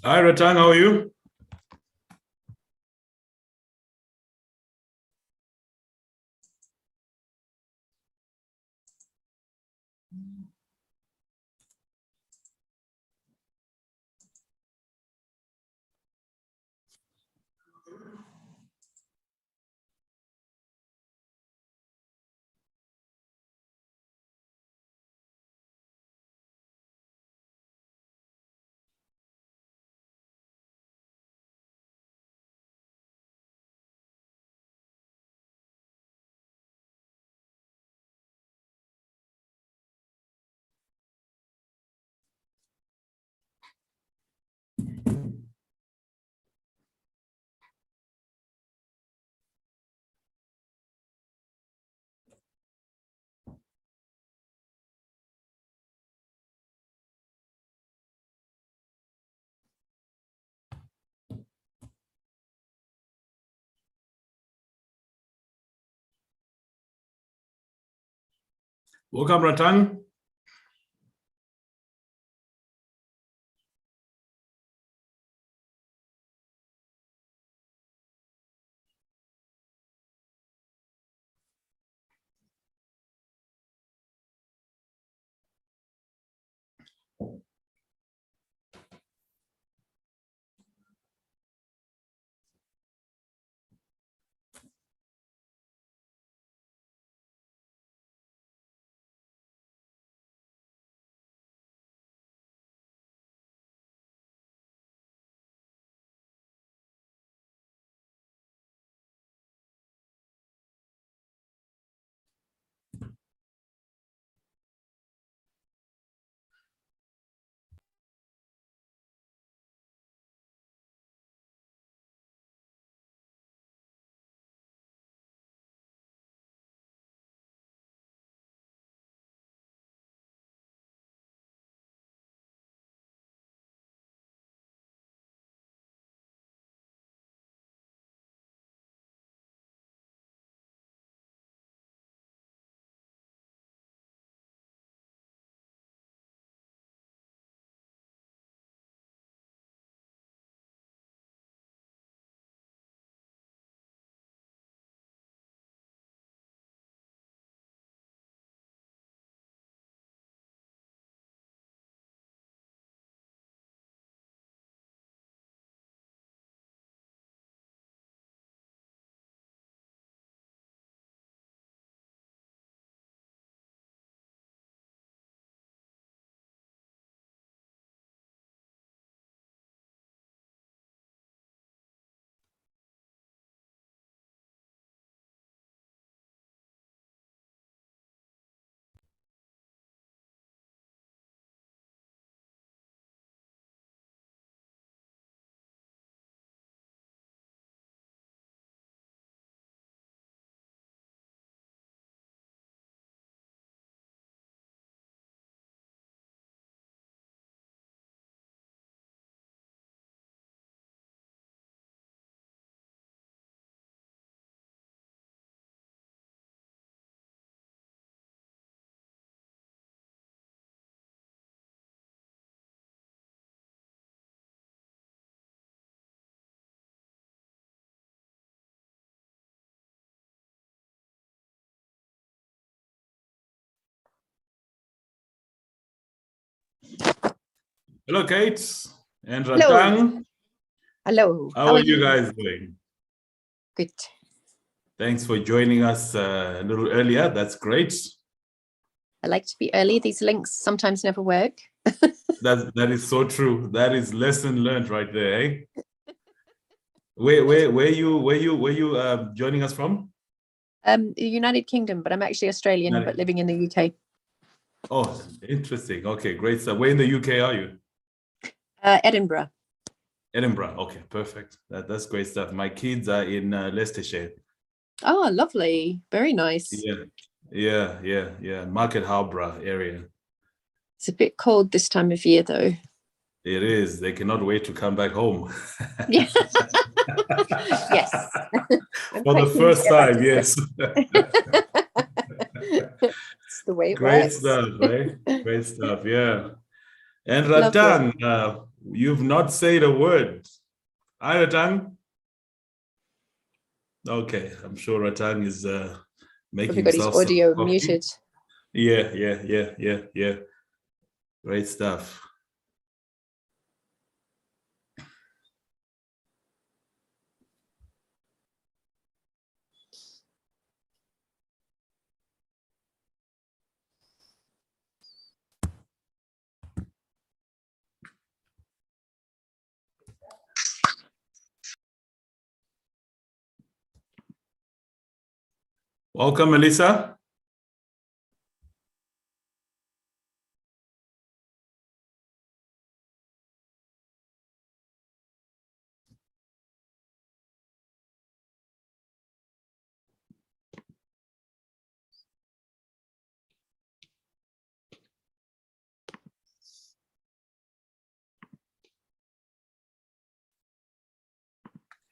Hi, Ratang, how are you? Welcome, Ratang. Hello, Kate and Ratang. Hello. How are you guys doing? Good. Thanks for joining us a little earlier. That's great. I like to be early. These links sometimes never work. That is so true. That is lesson learned right there, eh? Where you joining us from? The United Kingdom, but I'm actually Australian, but living in the UK. Oh, interesting. Okay, great stuff. Where in the UK are you? Edinburgh. Edinburgh. Okay, perfect. That's great stuff. My kids are in Leicestershire. Oh, lovely. Very nice. Yeah. Market Harborough area. It's a bit cold this time of year, though. It is. They cannot wait to come back home. Yeah. Yes. For the first time, yes. It's the way it Great works. stuff, right? Great stuff, yeah. And Lovely. Ratang, you've not said a word. Hi, Ratang. Okay, I'm sure Ratang is making Everybody's himself some audio coffee. muted. Yeah. Great stuff. Welcome, Melissa.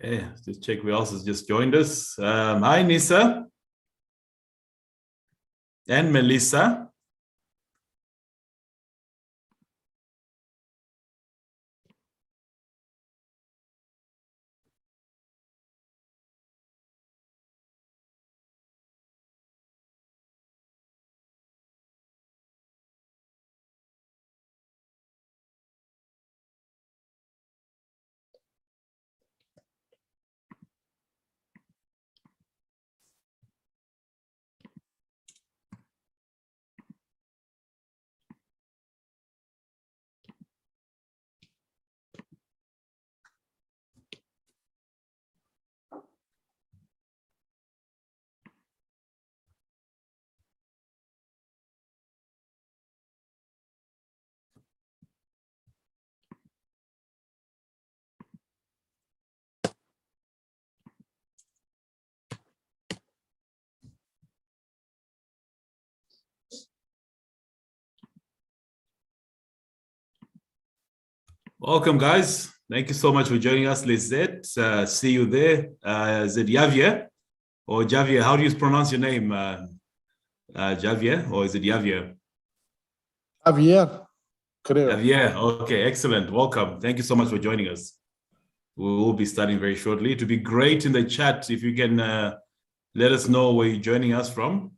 Okay, just check who else has just joined us. Hi, Nisa and Melissa. Welcome, guys. Thank you so much for joining us, Lizette. See you there. Is it Javier or Javier? How do you pronounce your name? Javier, or is it Javier? Javier, creo. Javier. Okay, excellent. Welcome. Thank you so much for joining us. We will be starting very shortly. It would be great in the chat if you can let us know where you're joining us from.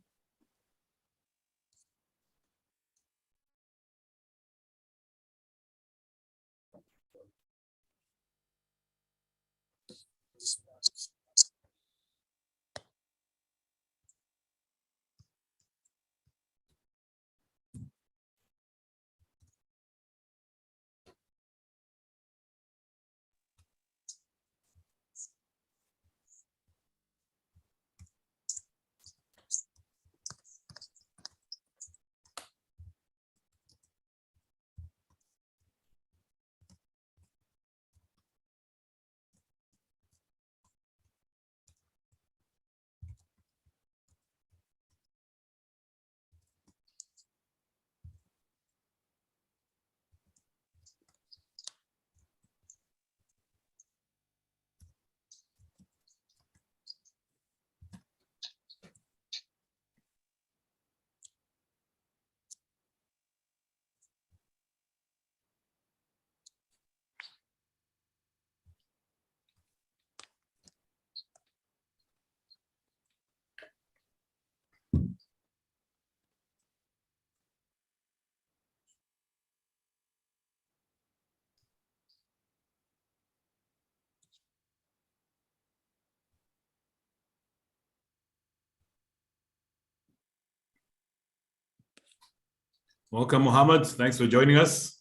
Welcome, Mohammed. Thanks for joining us.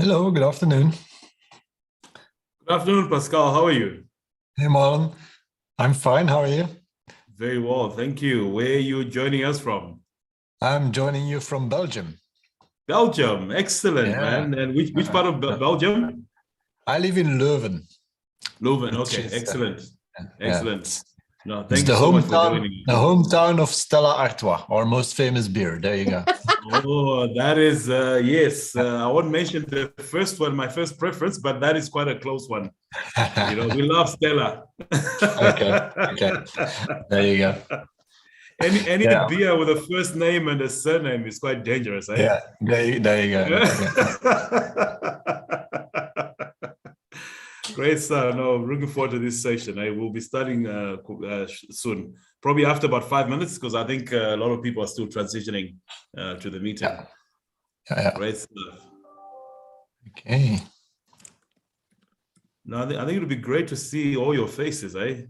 Hello, good afternoon. Good afternoon, Pascal. How are you? Hey, Marlon. I'm fine. How are you? Very well, thank you. Where are you joining us from? I'm joining you from Belgium. Belgium. Excellent, Yeah. man. And which part of Belgium? I live in Leuven. Leuven. which Okay, is, excellent. Excellent. No, It's thank the you so much for hometown, joining. the hometown of Stella Artois, our most famous beer. There you go. Oh, that is, yes. I won't mention the first one, my first preference, but that is quite a close one. You know, we love Stella. Okay. There you go. Any Yeah. beer with a first name and a surname is quite dangerous, eh? Yeah, there you go. Yeah. Great stuff. No, looking forward to this session. I will be starting soon, probably after about 5 minutes, because I think a lot of people are still transitioning to the meeting. Yeah. Great stuff. Okay. No, I think it would be great to see all your faces, eh?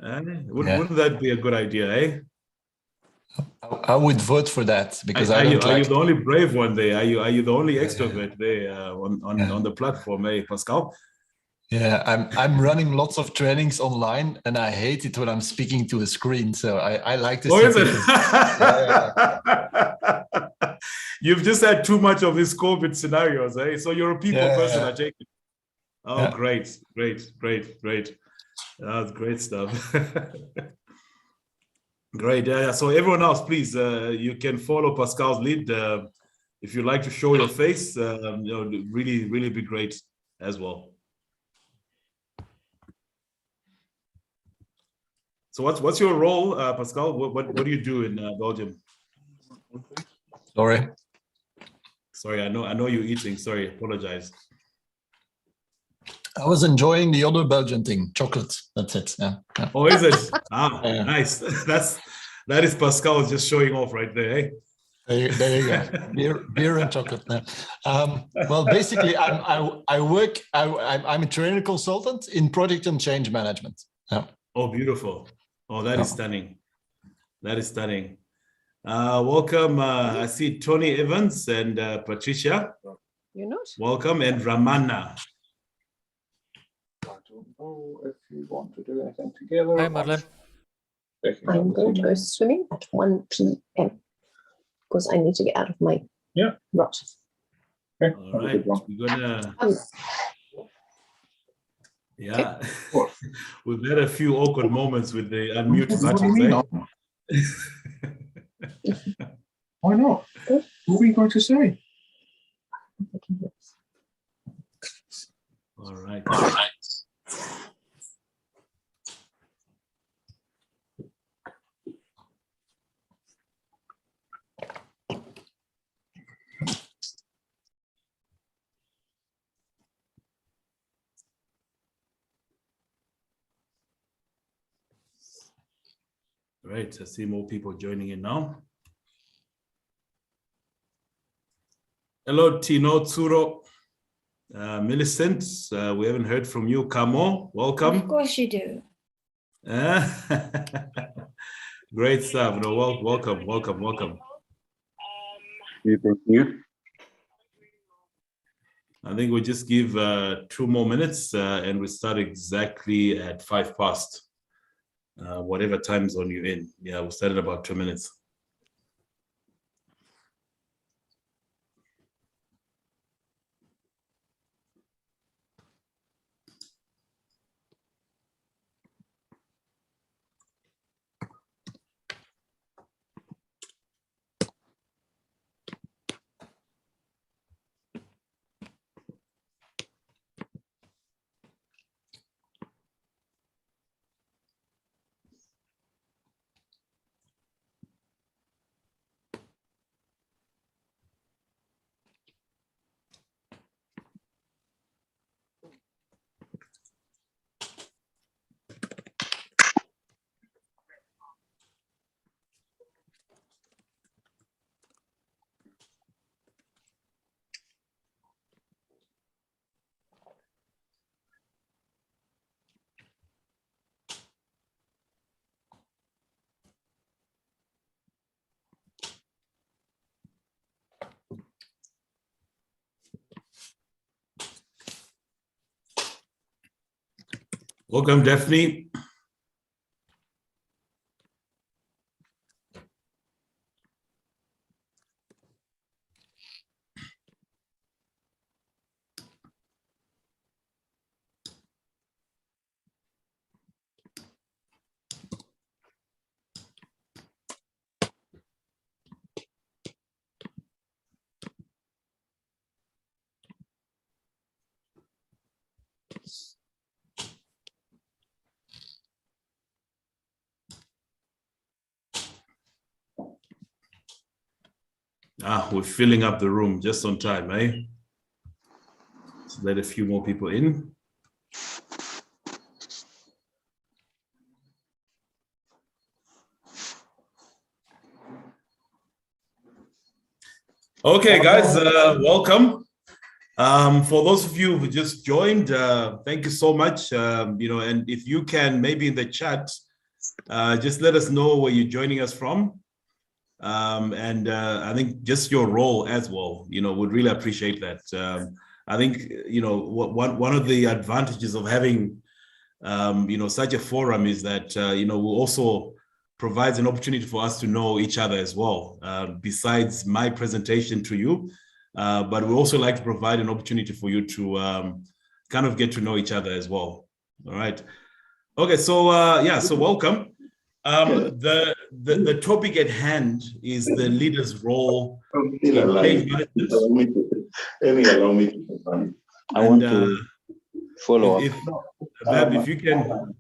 Wouldn't that be a good idea, eh? I would vote for that because Are I don't you like. the only brave one there? Are you the only extrovert there on the platform, eh, Pascal? Yeah, I'm running lots of trainings online, and I hate it when I'm speaking to a screen. So I like to. Oh, see is it? people. Yeah. You've just had too much of these COVID scenarios, eh? So you're a people person, I take it. Oh, Yeah. great. That's great stuff. Great. So everyone else, please, you can follow Pascal's lead. If you'd like to show your face, really be great as well. So what's your role, Pascal? What do you do in Belgium? Sorry, I know you're eating. Sorry, apologize. I was enjoying the other Belgian thing, chocolate. That's it. Yeah. Oh, is it? Yeah. Nice. That is Pascal just showing off right there, eh? There you go. Beer and chocolate. Well, basically, I'm a training consultant in project and change management. Yeah. Oh, beautiful. Oh, that is stunning. That is stunning. Welcome. I see Tony Evans and Patricia. You're not? Welcome, and Ramana. I don't know if you want to do anything together. Hi, Marlon. I'm going to go swimming at 1 p.m. because I need to get out of my rut. Okay, All right. We're gonna. Yeah, we've had a few awkward moments with the unmute buttons. Why not? What were you going to say? All right. Great. I see more people joining in now. Hello, Tino, Tsuro, Millicent. We haven't heard from you. Kamo, welcome. Of course you do. Great stuff. No, welcome. Thank you. I think we'll just give 2 more minutes and we start exactly at 5 past. Whatever time zone you're in. Yeah, we'll start in about 2 minutes. Welcome, Daphne. We're filling up the room just on time, eh? Let's let a few more people in. Okay, guys, welcome. For those of you who just joined, thank you so much. And if you can, maybe in the chat, just let us know where you're joining us from. I think just your role as well, would really appreciate that. I think, one of the advantages of having, such a forum is that, will also provides an opportunity for us to know each other as well, besides my presentation to you. But we also like to provide an opportunity for you to kind of get to know each other as well. All right. Okay, so so welcome. The topic at hand is the leader's role in change management. Allow me to I want to follow up. If you can.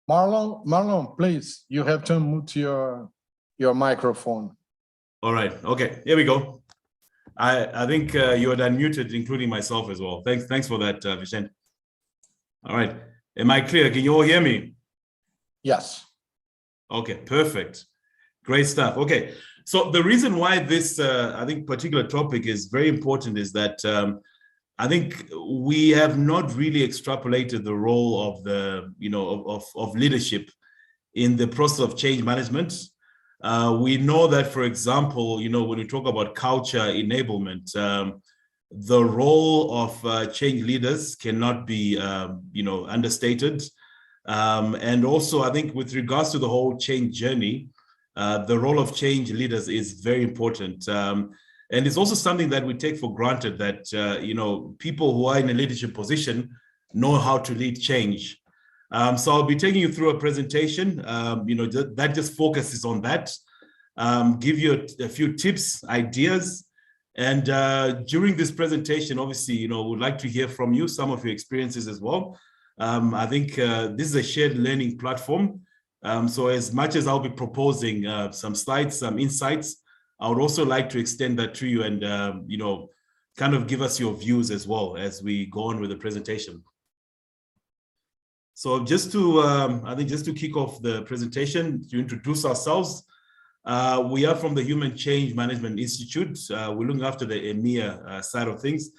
Marlon, please, you have to mute your microphone. All right. Okay. Here we go. I think you are unmuted, including myself as well. Thanks for that, Vicente. All right. Am I clear? Can you all hear me? Yes. Okay. Perfect. Great stuff. Okay. So the reason why this, I think, particular topic is very important is that I think we have not really extrapolated the role of the, of leadership in the process of change management. We know that, for example, when we talk about culture enablement, the role of change leaders cannot be, understated. And also, I think with regards to the whole change journey, the role of change leaders is very important. And it's also something that we take for granted that, people who are in a leadership position know how to lead change. So I'll be taking you through a presentation, that just focuses on that, give you a few tips, ideas. And during this presentation, obviously, we'd like to hear from you, some of your experiences as well. I think this is a shared learning platform. So as much as I'll be proposing some slides, some insights, I would also like to extend that to you and, kind of give us your views as well as we go on with the presentation. So just to, I think just to kick off the presentation, to introduce ourselves, we are from the Human Change Management Institute. We're looking after the EMEA side of things.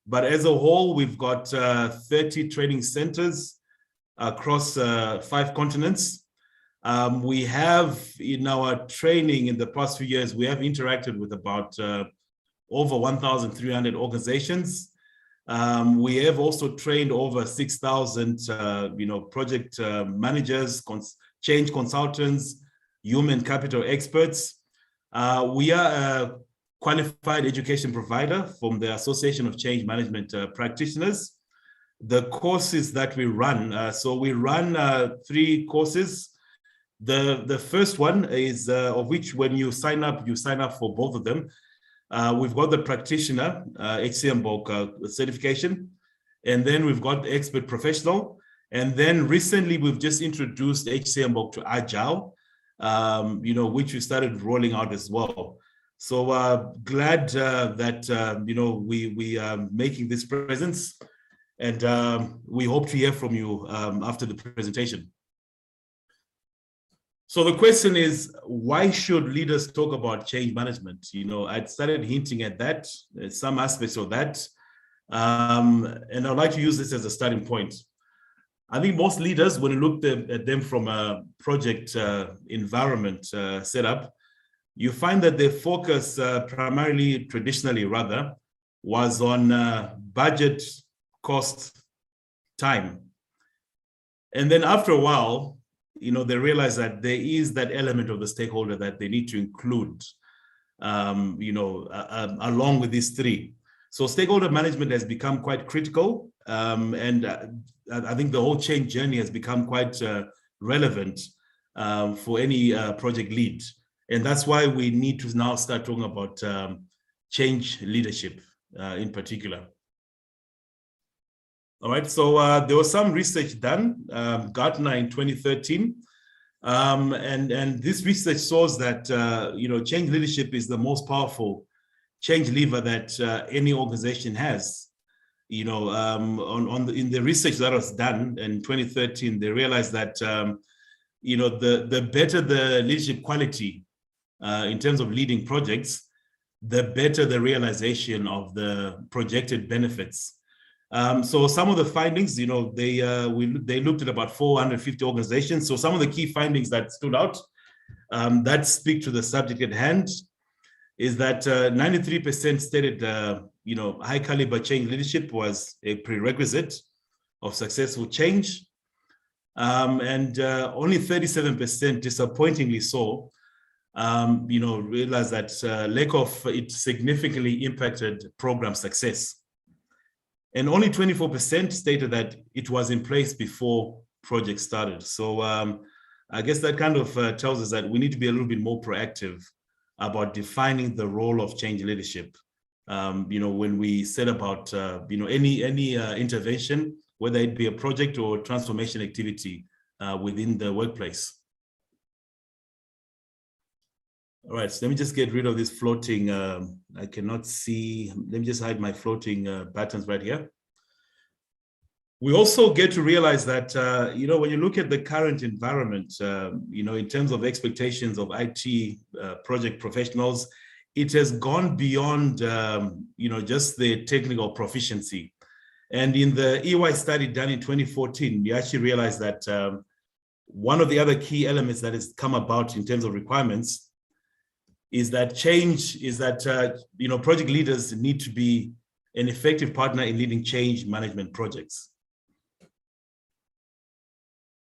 But as a whole, we've got 30 training centers across 5 continents. We have in our training in the past few years, we have interacted with about over 1,300 organizations. We have also trained over 6,000, project managers, change consultants, human capital experts. We are a qualified education provider from the Association of Change Management Practitioners. The courses that we run, so we run 3 courses. The first one is of which when you sign up for both of them. We've got the practitioner, HCMBOK certification, and then we've got the expert professional. And then recently we've just introduced HCMBOK to Agile, which we started rolling out as well. So glad that, we are making this presence, and we hope to hear from you after the presentation. So the question is, why should leaders talk about change management? I started hinting at that, some aspects of that. And I'd like to use this as a starting point. I think most leaders, when you look at them from a project environment setup, you find that their focus primarily, traditionally rather, was on budget, cost, time. And then after a while, they realize that there is that element of the stakeholder that they need to include, along with these three. So stakeholder management has become quite critical. And I think the whole change journey has become quite relevant for any project lead. And that's why we need to now start talking about change leadership in particular. All right, so there was some research done, Gartner in 2013, and this research shows that change leadership is the most powerful change lever that any organization has. In the research that was done in 2013, they realized that the better the leadership quality in terms of leading projects, the better the realization of the projected benefits. So some of the findings, they looked at about 450 organizations. So some of the key findings that stood out that speak to the subject at hand is that 93% stated, high caliber change leadership was a prerequisite of successful change. And only 37%, disappointingly so, realized that lack of it significantly impacted program success. And only 24% stated that it was in place before project started. So I guess that kind of tells us that we need to be a little bit more proactive about defining the role of change leadership. When we set about any intervention, whether it be a project or transformation activity within the workplace. All right, so let me just get rid of this floating, I cannot see, let me just hide my floating buttons right here. We also get to realize that, when you look at the current environment, in terms of expectations of IT project professionals, it has gone beyond, just the technical proficiency. And in the EY study done in 2014, we actually realized that one of the other key elements that has come about in terms of requirements is that project leaders need to be an effective partner in leading change management projects.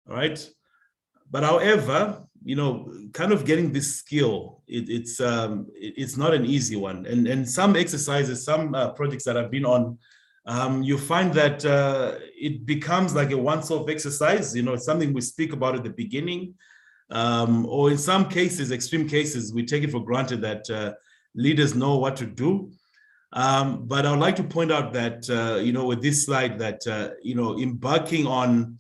All right. But however, kind of getting this skill, it's not an easy one. And some exercises, some projects that I've been on, you find that it becomes like a once-off exercise. It's something we speak about at the beginning. Or in some cases, extreme cases, we take it for granted that leaders know what to do. But I would like to point out that, with this slide that, embarking on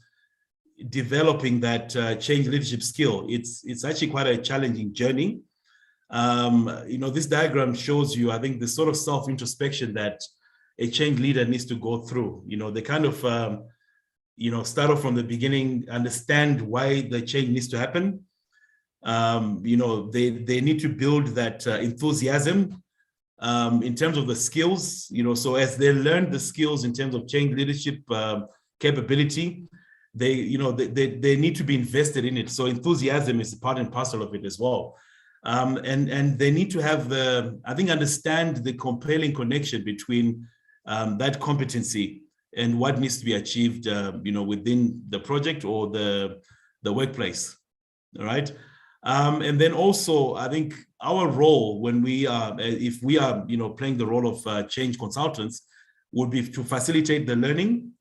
developing that change leadership skill, it's actually quite a challenging journey. This diagram shows you, I think, the sort of self-introspection that a change leader needs to go through. They kind of, start off from the beginning, understand why the change needs to happen. They need to build that enthusiasm in terms of the skills, so as they learn the skills in terms of change leadership capability, they need to be invested in it. So enthusiasm is part and parcel of it as well. And they need to have understand the compelling connection between that competency and what needs to be achieved, within the project or the workplace. All right. And then also, I think our role when we are, if we are, playing the role of change consultants, would be to facilitate the learning,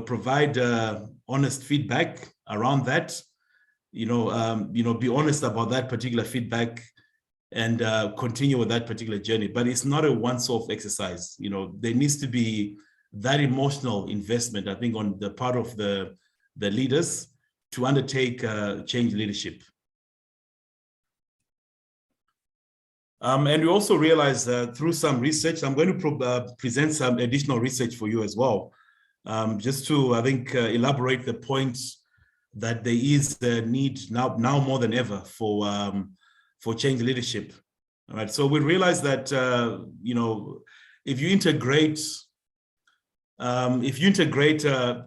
provide honest feedback around that, be honest about that particular feedback and continue with that particular journey. But it's not a once-off exercise. There needs to be that emotional investment, I think, on the part of the leaders to undertake change leadership. And we also realized through some research, I'm going to present some additional research for you as well, just to, I think, elaborate the points that there is the need now more than ever for change leadership. All right, so we realize that if you integrate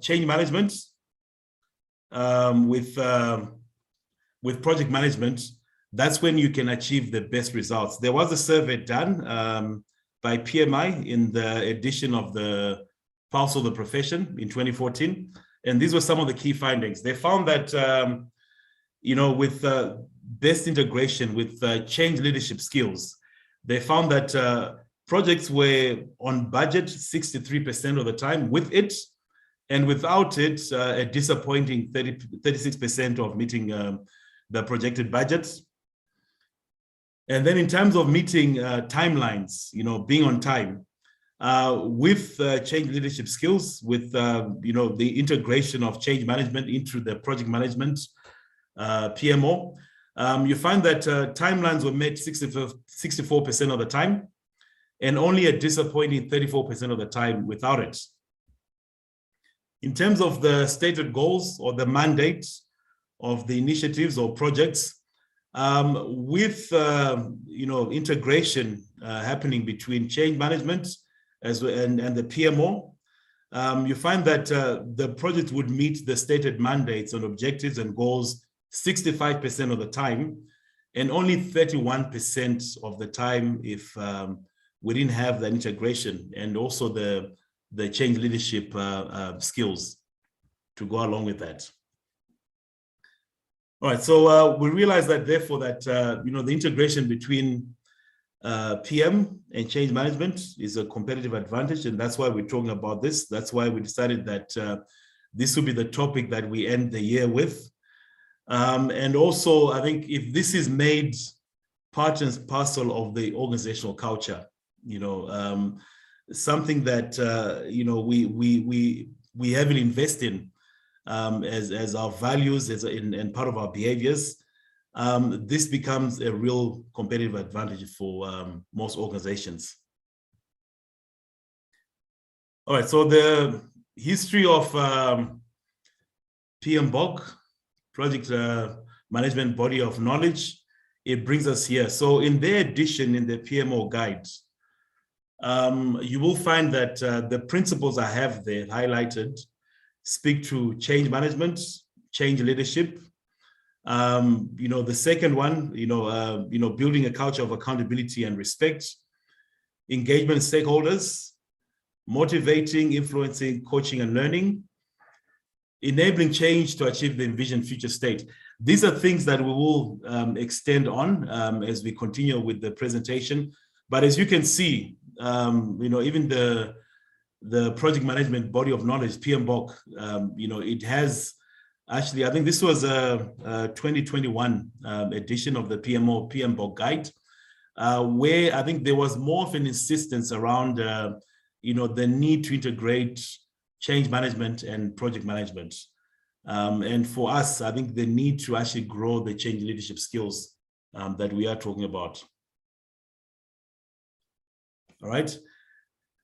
change management with project management, that's when you can achieve the best results. There was a survey done by PMI in the edition of the Pulse of the Profession in 2014. And these were some of the key findings. They found that, with best integration with change leadership skills, they found that projects were on budget 63% of the time with it, and without it, a disappointing 36% of meeting the projected budgets. And then in terms of meeting timelines, being on time, with change leadership skills, with the integration of change management into the project management PMO, you find that timelines were met 64% of the time, and only a disappointing 34% of the time without it. In terms of the stated goals or the mandate of the initiatives or projects, with integration happening between change management and the PMO, you find that the project would meet the stated mandates and objectives and goals 65% of the time, and only 31% of the time if we didn't have the integration and also the change leadership skills to go along with that. All right, so we realize that therefore that the integration between PM and change management is a competitive advantage, and that's why we're talking about this. That's why we decided that this will be the topic that we end the year with. And also, I think if this is made part and parcel of the organizational culture, something that we heavily invest in as our values and part of our behaviors, this becomes a real competitive advantage for most organizations. All right, so the history of PMBOK, Project Management Body of Knowledge, it brings us here. So in their edition, in the PMO guide, you will find that the principles I have there highlighted speak to change management, change leadership. The second one, building a culture of accountability and respect, engagement stakeholders, motivating, influencing, coaching and learning, enabling change to achieve the envisioned future state. These are things that we will extend on as we continue with the presentation. But as you can see, even the project management body of knowledge, PMBOK, it has actually, I think this was a 2021 edition of the PMBOK guide, where I think there was more of an insistence around, the need to integrate change management and project management. And for us, I think the need to actually grow the change leadership skills that we are talking about. All right.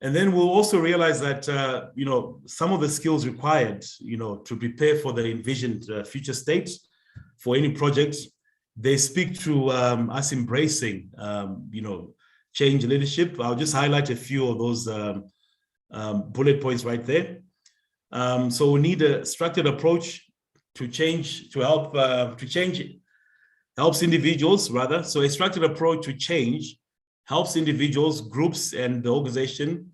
And then we'll also realize that, some of the skills required, to prepare for the envisioned future state for any project, they speak to us embracing, change leadership. I'll just highlight a few of those bullet points right there. So we need a structured approach to change, to help, helps individuals rather. So a structured approach to change helps individuals, groups, and the organization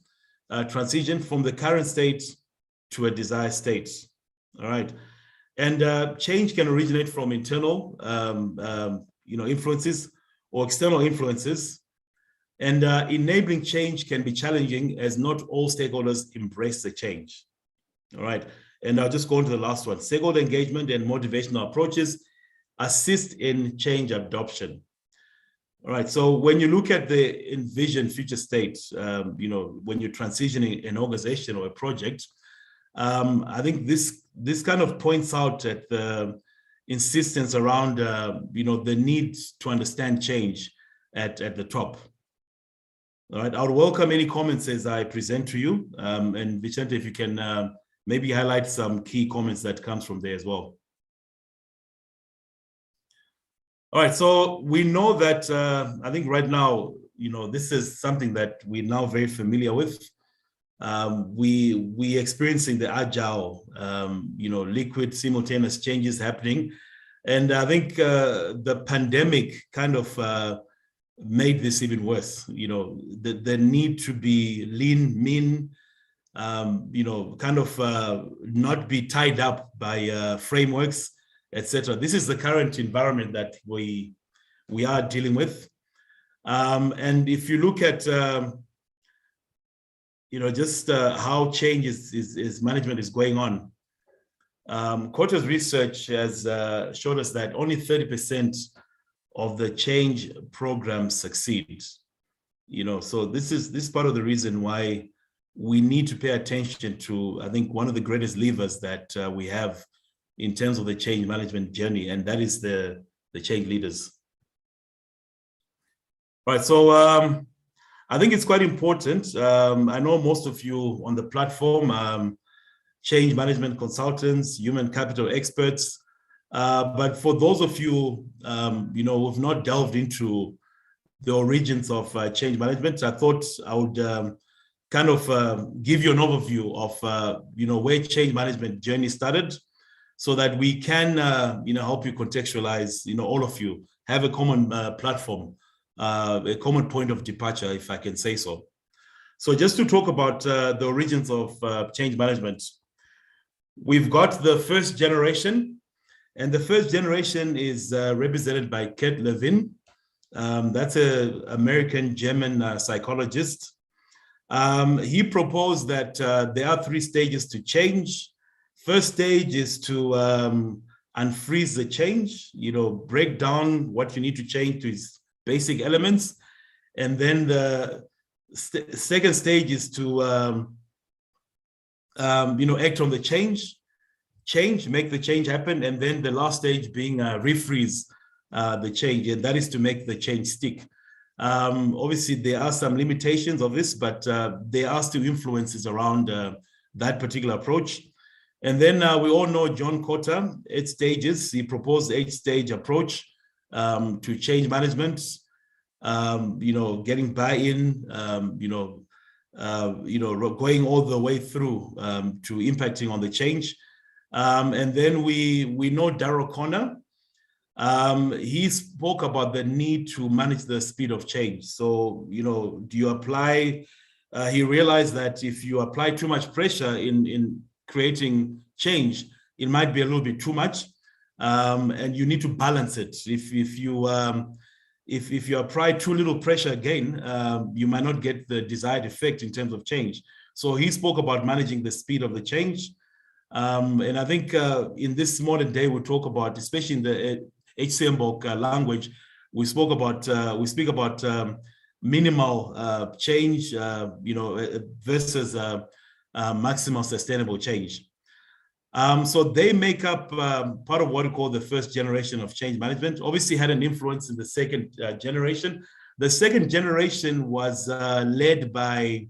transition from the current state to a desired state. All right. And change can originate from internal, influences or external influences. And enabling change can be challenging as not all stakeholders embrace the change. All right. And I'll just go on to the last one. Stakeholder engagement and motivational approaches assist in change adoption. All right, so when you look at the envisioned future state, when you're transitioning an organization or a project, I think this kind of points out at the insistence around, the need to understand change at the top. All right, I would welcome any comments as I present to you. And Vicente, if you can maybe highlight some key comments that comes from there as well. All right, so we know that I think right now, this is something that we're now very familiar with. we experiencing the agile, liquid simultaneous changes happening. And I think the pandemic kind of made this even worse. The need to be lean, mean, kind of not be tied up by frameworks, etc. This is the current environment that we are dealing with. And if you look at just how change is management is going on. Quarter's research has showed us that only 30% of the change programs succeed. So this is part of the reason why we need to pay attention to, I think, one of the greatest levers that we have in terms of the change management journey, and that is the change leaders. All right, so I think it's quite important. I know most of you on the platform, change management consultants, human capital experts, but for those of you, who've not delved into the origins of change management, I thought I would kind of give you an overview of, where change management journey started, so that we can, help you contextualize, all of you have a common platform, a common point of departure, if I can say so. So just to talk about the origins of change management, we've got the first generation, and the first generation is represented by Kurt Lewin. That's an American-German psychologist. He proposed that there are 3 stages to change. First stage is to unfreeze the change, break down what you need to change to its basic elements. And then the second stage is to, act on the change, make the change happen. And then the last stage being refreeze the change, and that is to make the change stick. Obviously, there are some limitations of this, but there are still influences around that particular approach. And then we all know John Kotter, 8 stages. He proposed the 8-stage approach to change management, getting buy-in, going all the way through to impacting on the change. And then we know Darrell Connor. He spoke about the need to manage the speed of change. So, do you apply, he realized that if you apply too much pressure in creating change, it might be a little bit too much, and you need to balance it. If you apply too little pressure again, you might not get the desired effect in terms of change. So he spoke about managing the speed of the change. And I think in this modern day, we talk about, especially in the HCMBOK language, we speak about minimal change, versus maximal sustainable change. So they make up part of what we call the first generation of change management. Obviously had an influence in the second generation. The second generation was led by,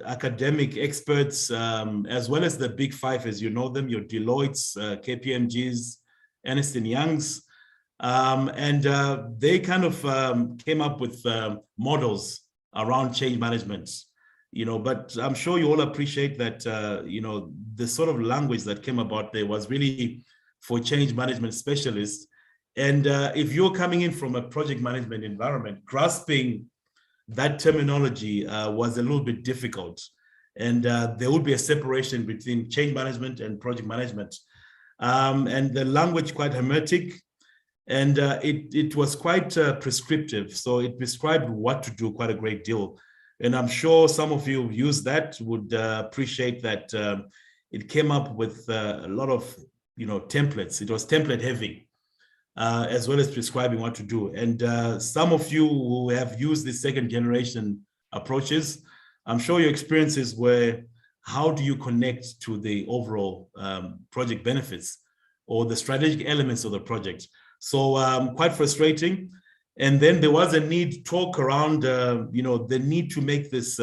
academic experts, as well as the big 5, as you know them, your Deloitte's, KPMG's, Ernst & Young's. And they kind of came up with models around change management. But I'm sure you all appreciate that, the sort of language that came about there was really for change management specialists. And if you're coming in from a project management environment, grasping that terminology was a little bit difficult. And there would be a separation between change management and project management. And the language quite hermetic. And it was quite prescriptive. So it prescribed what to do quite a great deal. And I'm sure some of you who use that would appreciate that it came up with a lot of, templates. It was template heavy, as well as prescribing what to do. And some of you who have used the second generation approaches, I'm sure your experiences were, how do you connect to the overall project benefits or the strategic elements of the project? So quite frustrating. And then there was a need to talk around, the need to make this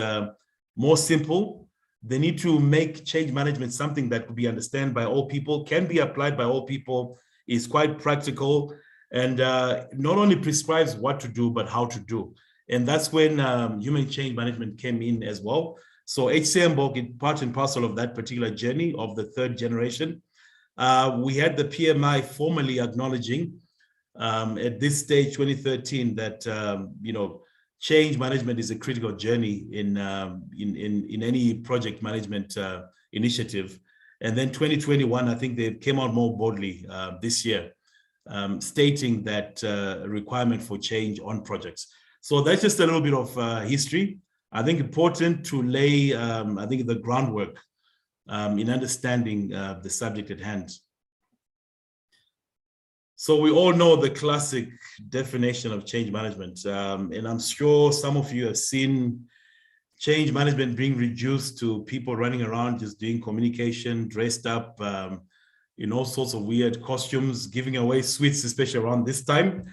more simple. The need to make change management something that could be understood by all people, can be applied by all people, is quite practical, and not only prescribes what to do, but how to do. And that's when human change management came in as well. So HCMBOK is part and parcel of that particular journey of the third generation. We had the PMI formally acknowledging at this stage, 2013, that change management is a critical journey in any project management initiative. And then 2021, I think they came out more boldly this year, stating that requirement for change on projects. So that's just a little bit of history. I think important to lay, I think, the groundwork in understanding the subject at hand. So we all know the classic definition of change management, and I'm sure some of you have seen change management being reduced to people running around just doing communication, dressed up in all sorts of weird costumes, giving away sweets, especially around this time.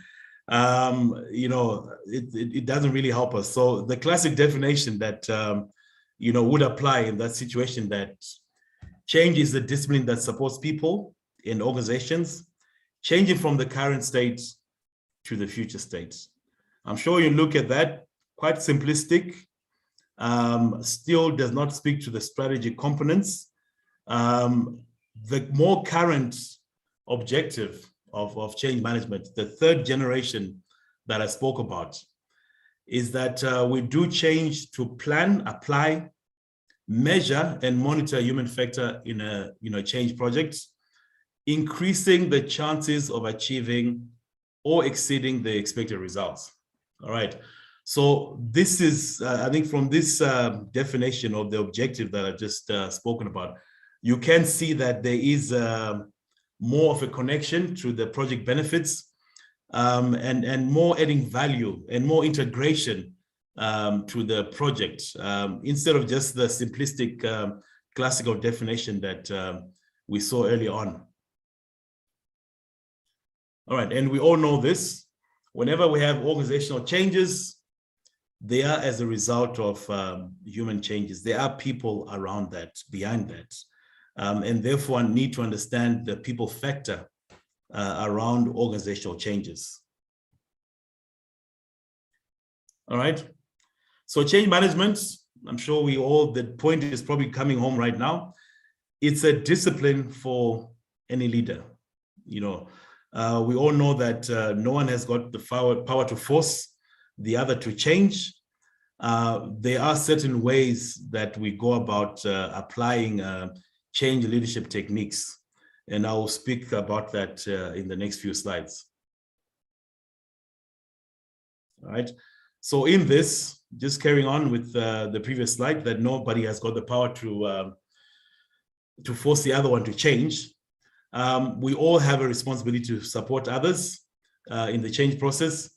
It doesn't really help us. So the classic definition that would apply in that situation, that change is the discipline that supports people in organizations, changing from the current state to the future state. I'm sure you look at that, quite simplistic, still does not speak to the strategy components. The more current objective of change management, the third generation that I spoke about, is that we do change to plan, apply, measure, and monitor human factor in a change project, increasing the chances of achieving or exceeding the expected results. All right. So this is, I think, from this definition of the objective that I just spoken about, you can see that there is more of a connection to the project benefits and more adding value and more integration to the project instead of just the simplistic classical definition that we saw earlier on. All right, and we all know this. Whenever we have organizational changes, they are as a result of human changes. There are people around that, behind that. And therefore, I need to understand the people factor around organizational changes. All right. So change management, I'm sure the point is probably coming home right now. It's a discipline for any leader. We all know that no one has got the power to force the other to change. There are certain ways that we go about applying change leadership techniques, and I will speak about that in the next few slides. All right. So in this, just carrying on with the previous slide, that nobody has got the power to force the other one to change. We all have a responsibility to support others in the change process.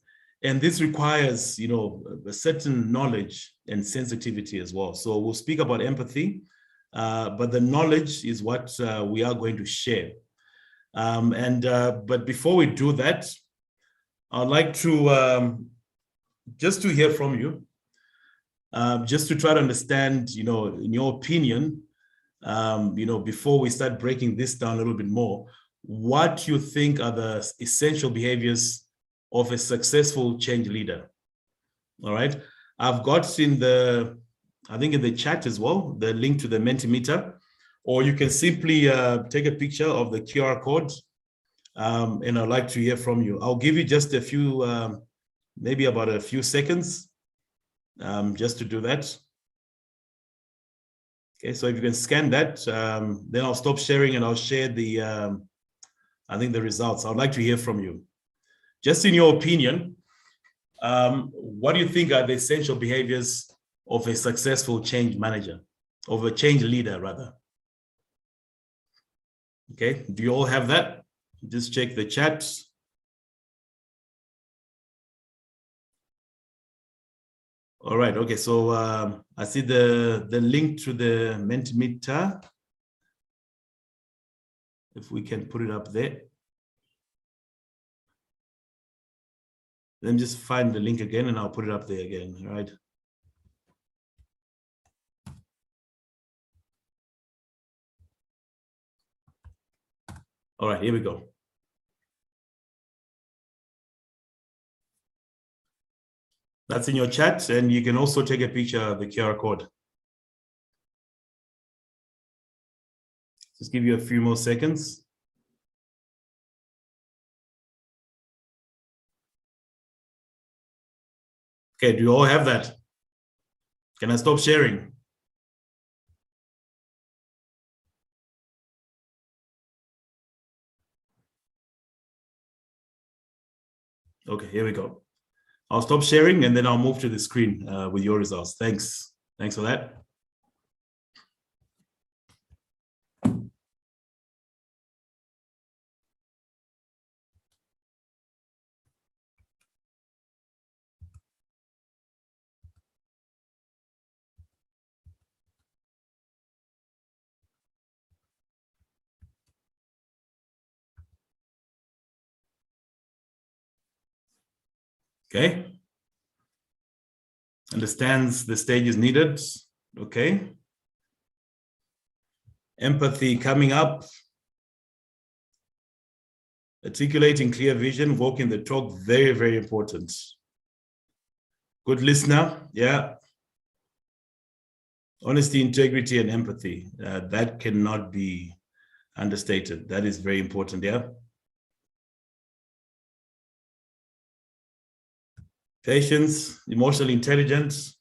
And this requires, a certain knowledge and sensitivity as well. So we'll speak about empathy, but the knowledge is what we are going to share. But before we do that, I'd like to just to hear from you, just to try to understand, in your opinion, before we start breaking this down a little bit more, what you think are the essential behaviors of a successful change leader. All right. I've got in the chat as well, the link to the Mentimeter, or you can simply take a picture of the QR code, and I'd like to hear from you. I'll give you just a few, maybe about a few seconds, just to do that. Okay, so if you can scan that, then I'll stop sharing and I'll share the results. I'd like to hear from you. Just in your opinion, what do you think are the essential behaviors of a successful change manager, of a change leader, rather? Okay, do you all have that? Just check the chat. All right, okay, so I see the link to the Mentimeter. If we can put it up there. Let me just find the link again and I'll put it up there again, all right? All right, here we go. That's in your chat, and you can also take a picture of the QR code. Just give you a few more seconds. Okay, do you all have that? Can I stop sharing? Okay, here we go. I'll stop sharing and then I'll move to the screen with your results. Thanks. Thanks for that. Okay. Understands the stages needed. Okay. Empathy coming up. Articulating clear vision, walking the talk, very, very important. Good listener, yeah. Honesty, integrity, and empathy. That cannot be understated. That is very important, yeah. Patience, emotional intelligence,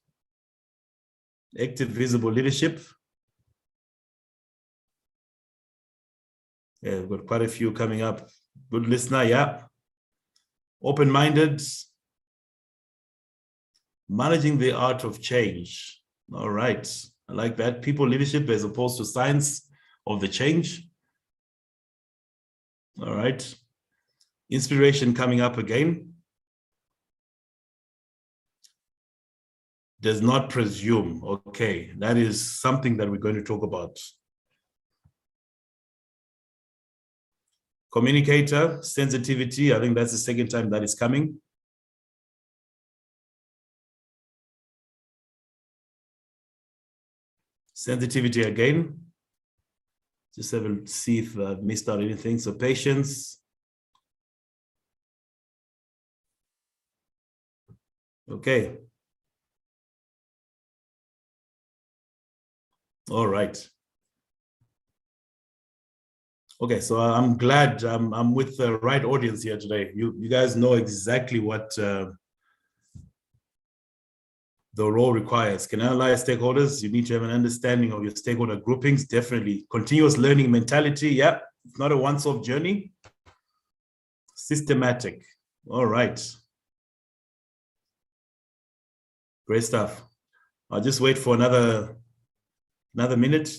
active visible leadership. Yeah, we've got quite a few coming up. Good listener, yeah. Open-minded. Managing the art of change. All right, I like that. People leadership as opposed to science of the change. All right. Inspiration coming up again. Does not presume. Okay, that is something that we're going to talk about. Communicator, sensitivity. I think that's the second time that is coming. Sensitivity again. Just have a see if I've missed out anything. So patience. Okay. All right. Okay, so I'm glad I'm with the right audience here today. You guys know exactly what the role requires. Can analyze stakeholders. You need to have an understanding of your stakeholder groupings. Definitely. Continuous learning mentality. Yeah, it's not a once-off journey. Systematic. All right. Great stuff. I'll just wait for another minute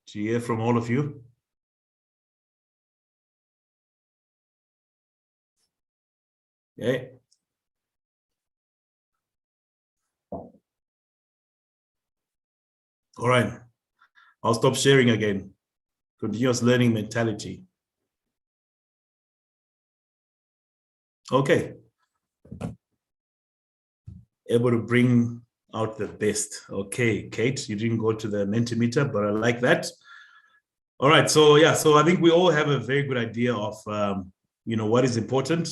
to hear from all of you. Okay. All right. I'll stop sharing again. Continuous learning mentality. Okay. Able to bring out the best. Okay, Kate, you didn't go to the Mentimeter, but I like that. All right, so yeah, so I think we all have a very good idea of, what is important.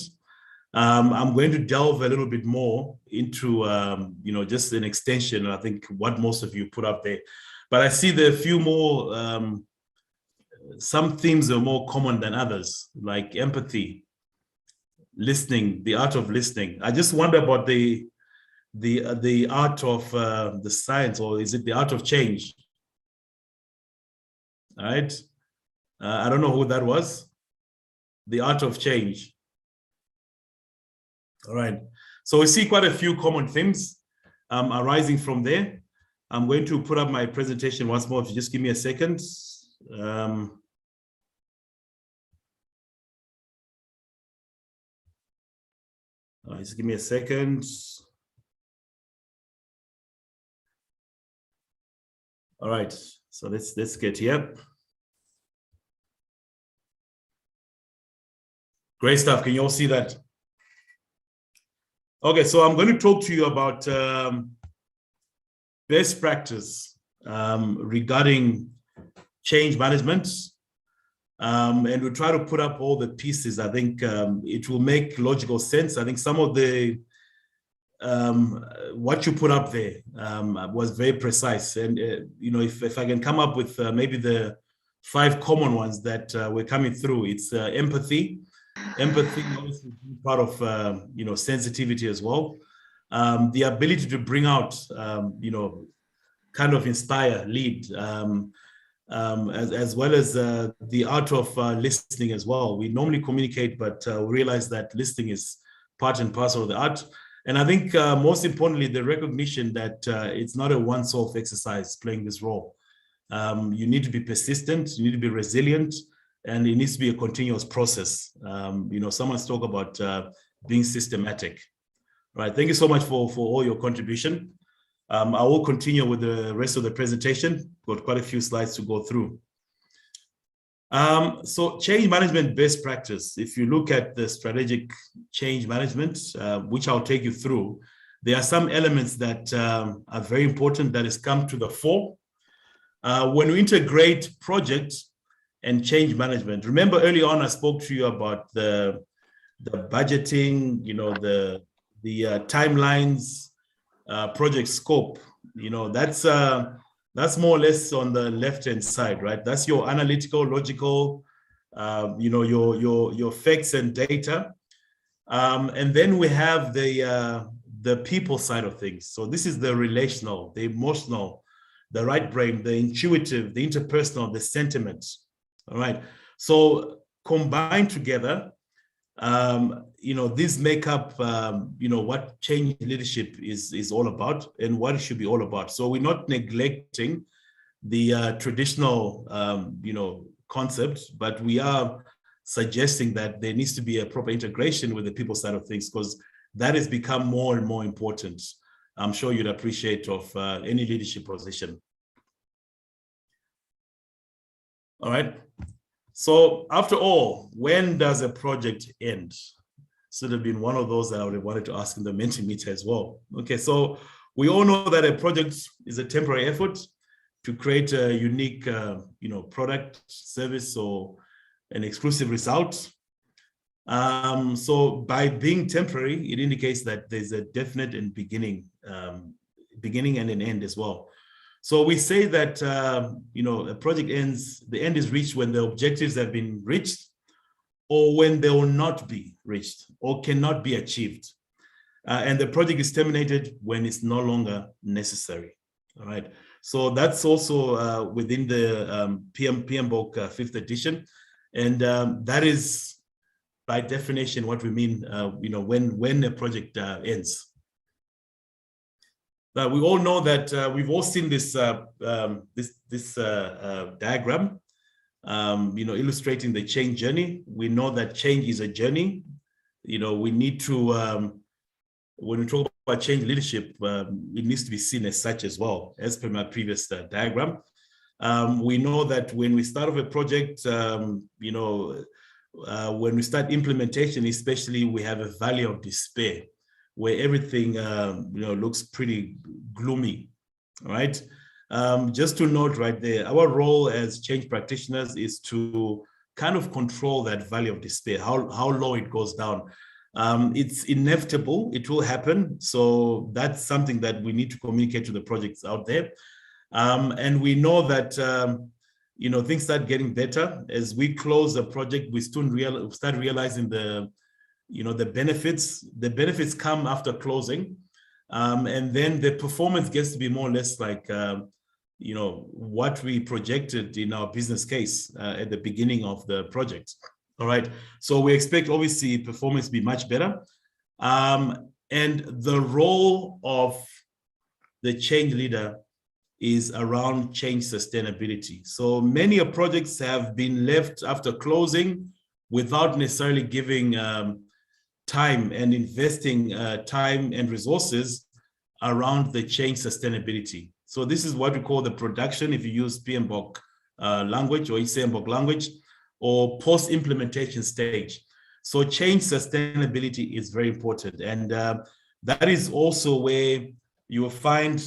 I'm going to delve a little bit more into, just an extension, I think what most of you put up there. But I see there are a few more, some themes are more common than others, like empathy, listening, the art of listening. I just wonder about the art of the science, or is it the art of change? All right. I don't know who that was. The art of change. All right. So we see quite a few common themes arising from there. I'm going to put up my presentation once more. If you just give me a second. Just give me a second. All right, so let's get here. Great stuff. Can you all see that? Okay, so I'm going to talk to you about best practice regarding change management. And we'll try to put up all the pieces. I think it will make logical sense. I think some of the what you put up there was very precise. And, if I can come up with maybe the 5 common ones that we're coming through. It's empathy. Empathy is part of sensitivity as well. The ability to bring out kind of inspire, lead, as well as the art of listening as well. We normally communicate, but realize that listening is part and parcel of the art. And I think most importantly, the recognition that it's not a one-off exercise playing this role. You need to be persistent, you need to be resilient, and it needs to be a continuous process. Someone's talk about being systematic. All right, thank you so much for all your contribution. I will continue with the rest of the presentation. Got quite a few slides to go through. So change management best practice. If you look at the strategic change management, which I'll take you through, there are some elements that are very important that has come to the fore. When we integrate project and change management, remember early on I spoke to you about the budgeting, the timelines, project scope. That's more or less on the left-hand side, right? That's your analytical, logical, your facts and data. And then we have the people side of things. So this is the relational, the emotional, the right brain, the intuitive, the interpersonal, the sentiment. All right. So combined together, these make up, what change leadership is all about and what it should be all about. So we're not neglecting the traditional, concept, but we are suggesting that there needs to be a proper integration with the people side of things, because that has become more and more important. I'm sure you'd appreciate of any leadership position. All right. So after all, when does a project end? Should have been one of those that I would have wanted to ask in the Mentimeter as well. Okay, so we all know that a project is a temporary effort to create a unique, product, service, or an exclusive result. So by being temporary, it indicates that there's a definite and beginning and an end as well. So we say that, a project ends, the end is reached when the objectives have been reached, or when they will not be reached or cannot be achieved. And the project is terminated when it's no longer necessary. All right. So that's also within the HCMBOK 5th edition. And that is by definition what we mean, when a project ends. We all know that we've all seen this diagram, illustrating the change journey. We know that change is a journey. We need to, when we talk about change leadership, it needs to be seen as such as well, as per my previous diagram. We know that when we start off a project, when we start implementation, especially, we have a valley of despair, where everything looks pretty gloomy. All right. Just to note right there, our role as change practitioners is to kind of control that valley of despair, how low it goes down. It's inevitable, it will happen. So that's something that we need to communicate to the projects out there. And we know that things start getting better as we close a project. We soon start realizing the benefits. The benefits come after closing, and then the performance gets to be more or less like what we projected in our business case at the beginning of the project. All right, so we expect obviously performance to be much better, and the role of the change leader is around change sustainability. So many projects have been left after closing without necessarily giving time and investing time and resources around the change sustainability. So this is what we call the production, if you use PMBOK language or HCMBOK language, or post-implementation stage. So change sustainability is very important. And that is also where you will find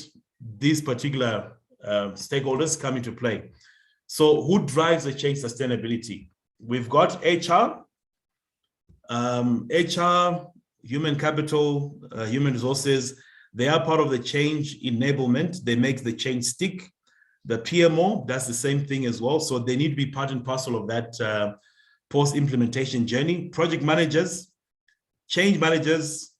these particular stakeholders come into play. So who drives the change sustainability? We've got HR, human capital, human resources. They are part of the change enablement. They make the change stick. The PMO, that's the same thing as well. So they need to be part and parcel of that post-implementation journey. Project managers, change managers,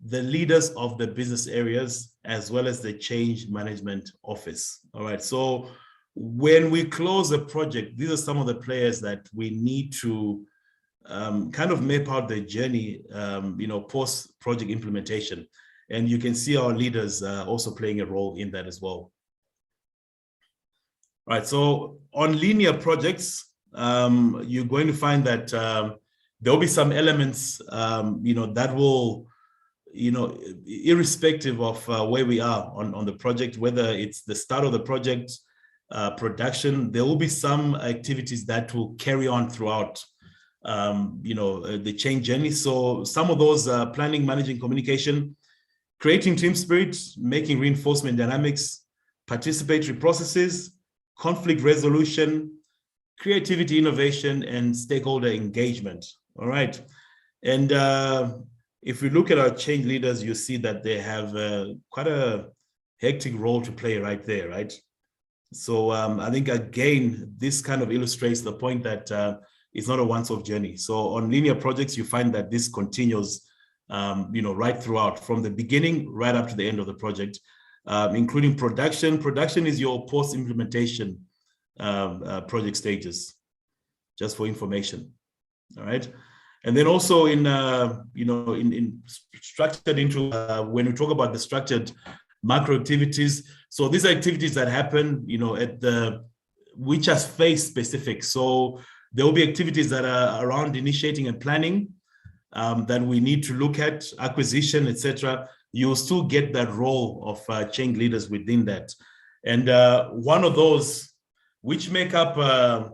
the leaders of the business areas, as well as the change management office. All right. So when we close a project, these are some of the players that we need to kind of map out the journey, post-project implementation. And you can see our leaders also playing a role in that as well. All right, so on linear projects, you're going to find that there'll be some elements, that will, irrespective of where we are on the project, whether it's the start of the project, production, there will be some activities that will carry on throughout, the change journey. So some of those planning, managing communication, creating team spirit, making reinforcement dynamics, participatory processes, conflict resolution, creativity, innovation, and stakeholder engagement. All right. And if we look at our change leaders, you see that they have quite a hectic role to play right there, right? So I think, again, this kind of illustrates the point that it's not a once-off journey. So on linear projects, you find that this continues, right throughout, from the beginning right up to the end of the project, including production. Production is your post-implementation project stages, just for information. All right. And then also in structured into, when we talk about the structured macro activities, so these are activities that happen, which are phase specific. So there will be activities that are around initiating and planning that we need to look at, acquisition, etc. You'll still get that role of change leaders within that. And one of those which make up a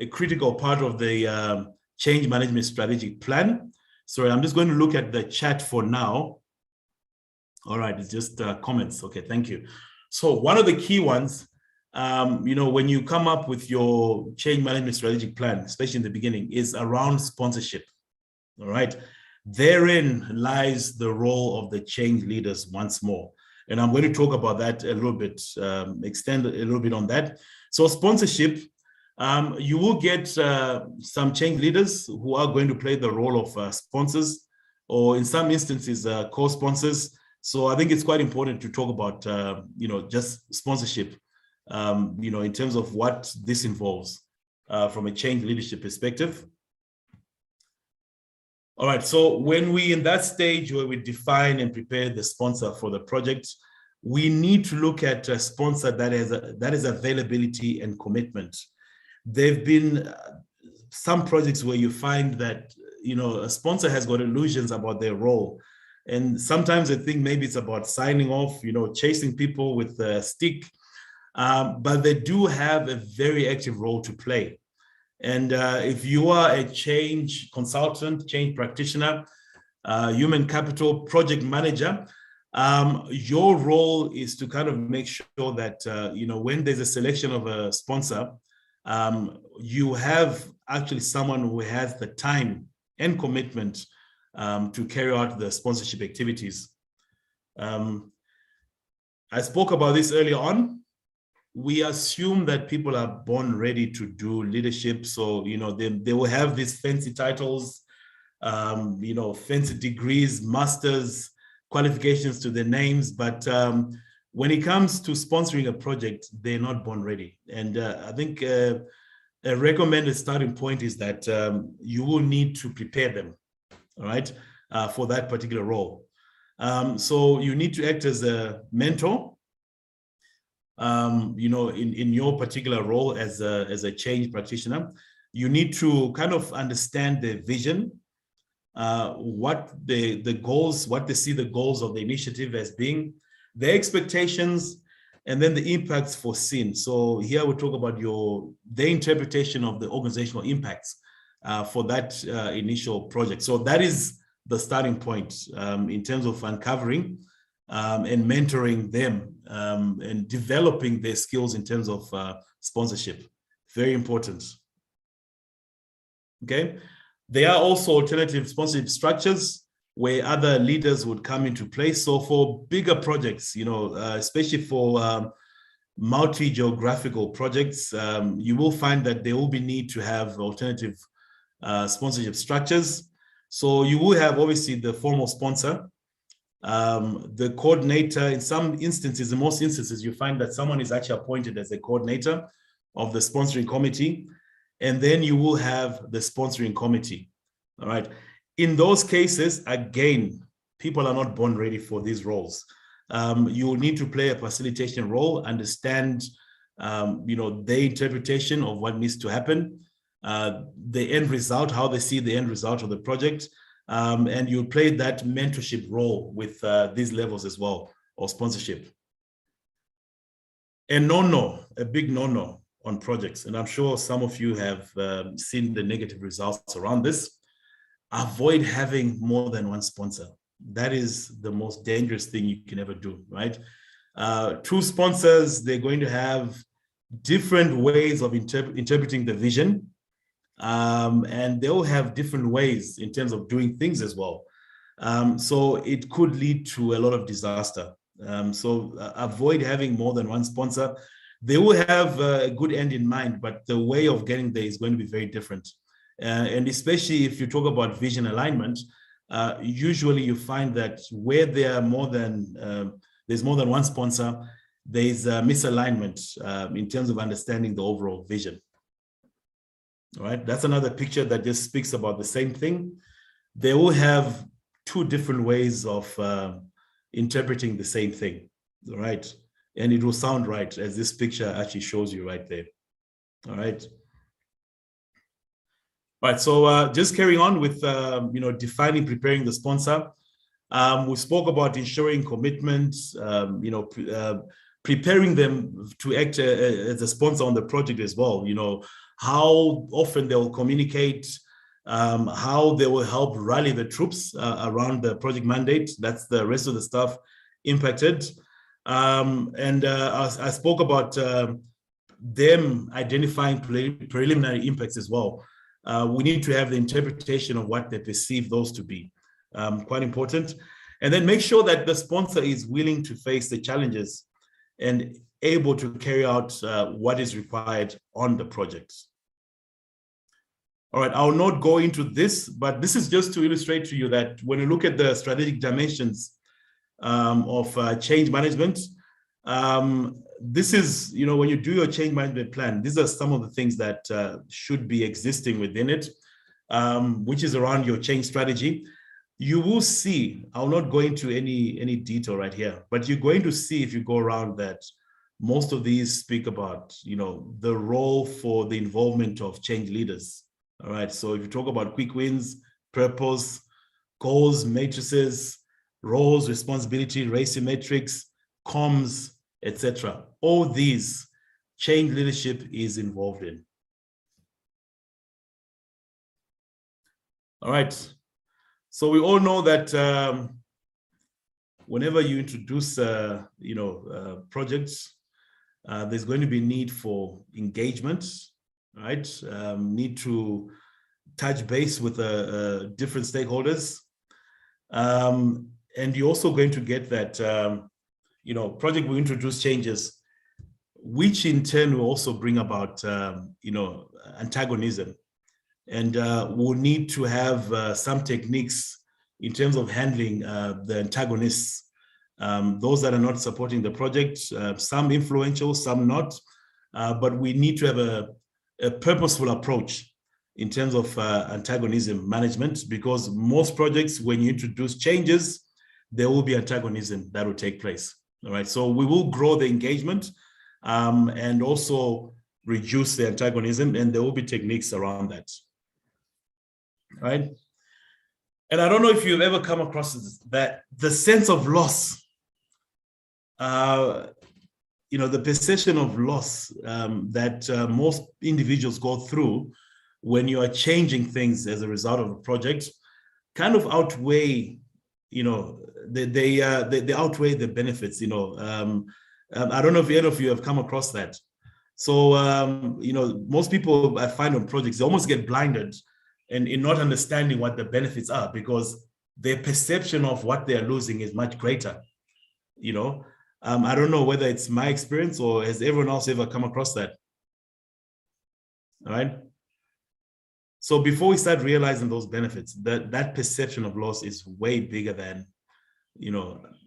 critical part of the change management strategic plan. Sorry, I'm just going to look at the chat for now. All right, it's just comments. Okay, thank you. So one of the key ones, when you come up with your change management strategic plan, especially in the beginning, is around sponsorship. All right, therein lies the role of the change leaders once more. And I'm going to talk about that a little bit, extend a little bit on that. So sponsorship, you will get some change leaders who are going to play the role of sponsors, or in some instances, co-sponsors. So I think it's quite important to talk about, just sponsorship, in terms of what this involves from a change leadership perspective. All right, so when we in that stage where we define and prepare the sponsor for the project, we need to look at a sponsor that is availability and commitment. There've been some projects where you find that, a sponsor has got illusions about their role. And sometimes I think maybe it's about signing off, chasing people with a stick, but they do have a very active role to play. And if you are a change consultant, change practitioner, human capital project manager, your role is to kind of make sure that, when there's a selection of a sponsor, you have actually someone who has the time and commitment to carry out the sponsorship activities. I spoke about this earlier on. We assume that people are born ready to do leadership. So, they will have these fancy titles, fancy degrees, masters, qualifications to their names. But when it comes to sponsoring a project, they're not born ready. And I think a recommended starting point is that you will need to prepare them, all right, for that particular role. So you need to act as a mentor, in your particular role as a change practitioner. You need to kind of understand the vision, what the goals, what they see the goals of the initiative as being, their expectations, and then the impacts foreseen. So here we talk about the interpretation of the organizational impacts for that initial project. So that is the starting point in terms of uncovering and mentoring them and developing their skills in terms of sponsorship. Very important. Okay. There are also alternative sponsorship structures where other leaders would come into place. So for bigger projects, especially for multi-geographical projects, you will find that there will be need to have alternative sponsorship structures. So you will have obviously the formal sponsor, the coordinator. In some instances, in most instances, you find that someone is actually appointed as a coordinator of the sponsoring committee, and then you will have the sponsoring committee. All right. In those cases, again, people are not born ready for these roles. You will need to play a facilitation role, understand, their interpretation of what needs to happen, the end result, how they see the end result of the project, and you play that mentorship role with these levels as well, or sponsorship. A big no-no on projects, and I'm sure some of you have seen the negative results around this. Avoid having more than one sponsor. That is the most dangerous thing you can ever do, right? Two sponsors, they're going to have different ways of interpreting the vision, and they'll have different ways in terms of doing things as well. So it could lead to a lot of disaster. So avoid having more than one sponsor. They will have a good end in mind, but the way of getting there is going to be very different. And especially if you talk about vision alignment, usually you find that where there are there's more than one sponsor, there's a misalignment in terms of understanding the overall vision. All right, that's another picture that just speaks about the same thing. They will have two different ways of interpreting the same thing, all right? And it will sound right, as this picture actually shows you right there, all right? All right, so just carrying on with, defining, preparing the sponsor. We spoke about ensuring commitment, preparing them to act as a sponsor on the project as well. How often they will communicate, how they will help rally the troops around the project mandate. That's the rest of the stuff impacted. I spoke about them identifying preliminary impacts as well. We need to have the interpretation of what they perceive those to be, quite important. And then make sure that the sponsor is willing to face the challenges and able to carry out what is required on the project. All right, I'll not go into this, but this is just to illustrate to you that when you look at the strategic dimensions of change management, this is, when you do your change management plan, these are some of the things that should be existing within it, which is around your change strategy. You will see, I'll not go into any detail right here, but you're going to see if you go around that most of these speak about, the role for the involvement of change leaders. All right, so if you talk about quick wins, purpose, goals, matrices, roles, responsibility, race metrics, comms, etc. All these change leadership is involved in. All right, so we all know that whenever you introduce, projects, there's going to be need for engagement, right? Need to touch base with different stakeholders. And you're also going to get that, project will introduce changes, which in turn will also bring about, antagonism. And we'll need to have some techniques in terms of handling the antagonists, those that are not supporting the project, some influential, some not, but we need to have a purposeful approach in terms of antagonism management, because most projects, when you introduce changes, there will be antagonism that will take place. All right, so we will grow the engagement and also reduce the antagonism, and there will be techniques around that. All right, and I don't know if you've ever come across that the sense of loss, the perception of loss that most individuals go through when you are changing things as a result of a project kind of outweigh, they outweigh the benefits, I don't know if any of you have come across that. So, most people I find on projects, they almost get blinded and in not understanding what the benefits are, because their perception of what they're losing is much greater, I don't know whether it's my experience or has everyone else ever come across that? All right. So before we start realizing those benefits, that perception of loss is way bigger than,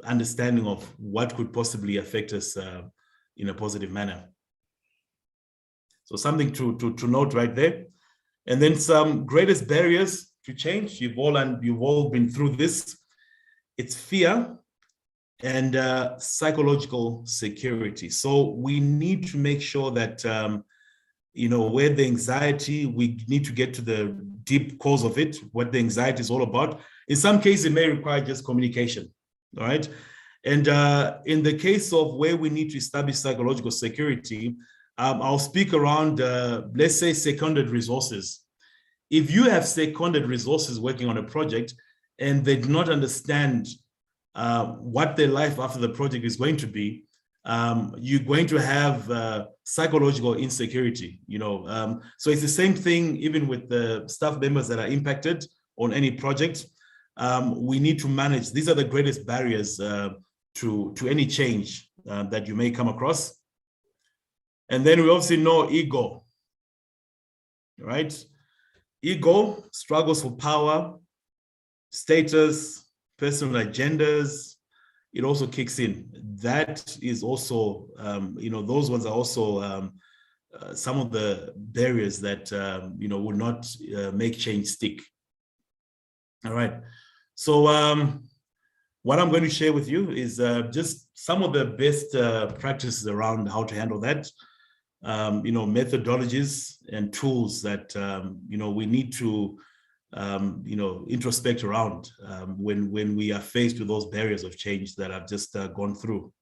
understanding of what could possibly affect us in a positive manner. So something to note right there. And then some greatest barriers to change. You've all been through this. It's fear and psychological security. So we need to make sure that, where the anxiety, we need to get to the deep cause of it, what the anxiety is all about. In some cases, it may require just communication, all right? And in the case of where we need to establish psychological security, I'll speak around, let's say, seconded resources. If you have seconded resources working on a project and they do not understand what their life after the project is going to be, you're going to have psychological insecurity, So it's the same thing even with the staff members that are impacted on any project. We need to manage. These are the greatest barriers to any change that you may come across. And then we also know ego, right? Ego struggles for power, status, personal agendas. It also kicks in. That is also, those ones are also some of the barriers that, will not make change stick. All right. So what I'm going to share with you is just some of the best practices around how to handle that. Methodologies and tools that, we need to, introspect around when we are faced with those barriers of change that I've just gone through.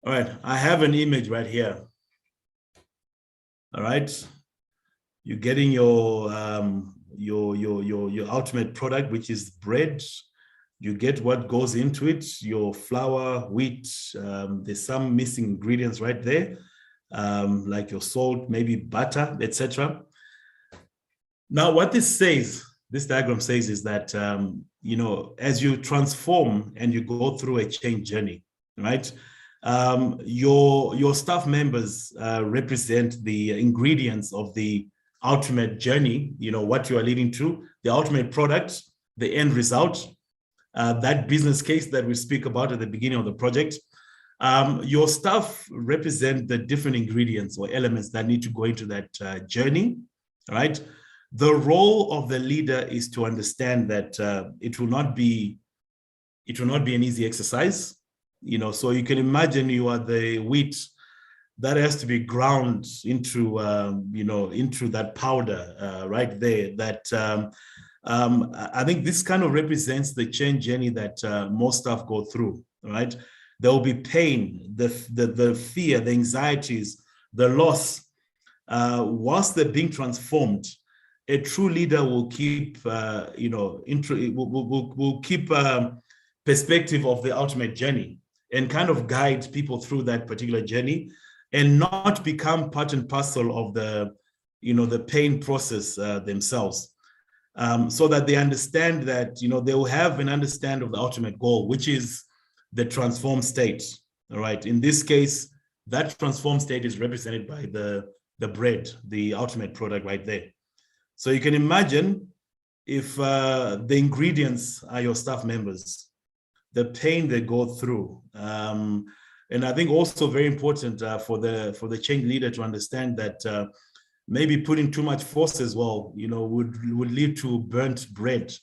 All right, I have an image right here. All right, you're getting your ultimate product, which is bread. You get what goes into it, your flour, wheat. There's some missing ingredients right there. Like your salt, maybe butter, etc. Now, what this diagram says is that, as you transform and you go through a change journey, right? Your staff members represent the ingredients of the ultimate journey, what you are leading to, the ultimate product, the end result, that business case that we speak about at the beginning of the project. Your staff represent the different ingredients or elements that need to go into that journey, right? The role of the leader is to understand that it will not be an easy exercise, So you can imagine you are the wheat that has to be ground into, into that powder right there. That I think this kind of represents the change journey that most staff go through, right? There will be pain, the fear, the anxieties, the loss. Whilst they're being transformed, a true leader will keep, will keep perspective of the ultimate journey and kind of guide people through that particular journey, and not become part and parcel of the, the pain process themselves. So that they understand that, they will have an understanding of the ultimate goal, which is the transformed state. All right. In this case, that transformed state is represented by the bread, the ultimate product right there. So you can imagine if the ingredients are your staff members, the pain they go through. And I think also very important for the change leader to understand that maybe putting too much force as well, would lead to burnt bread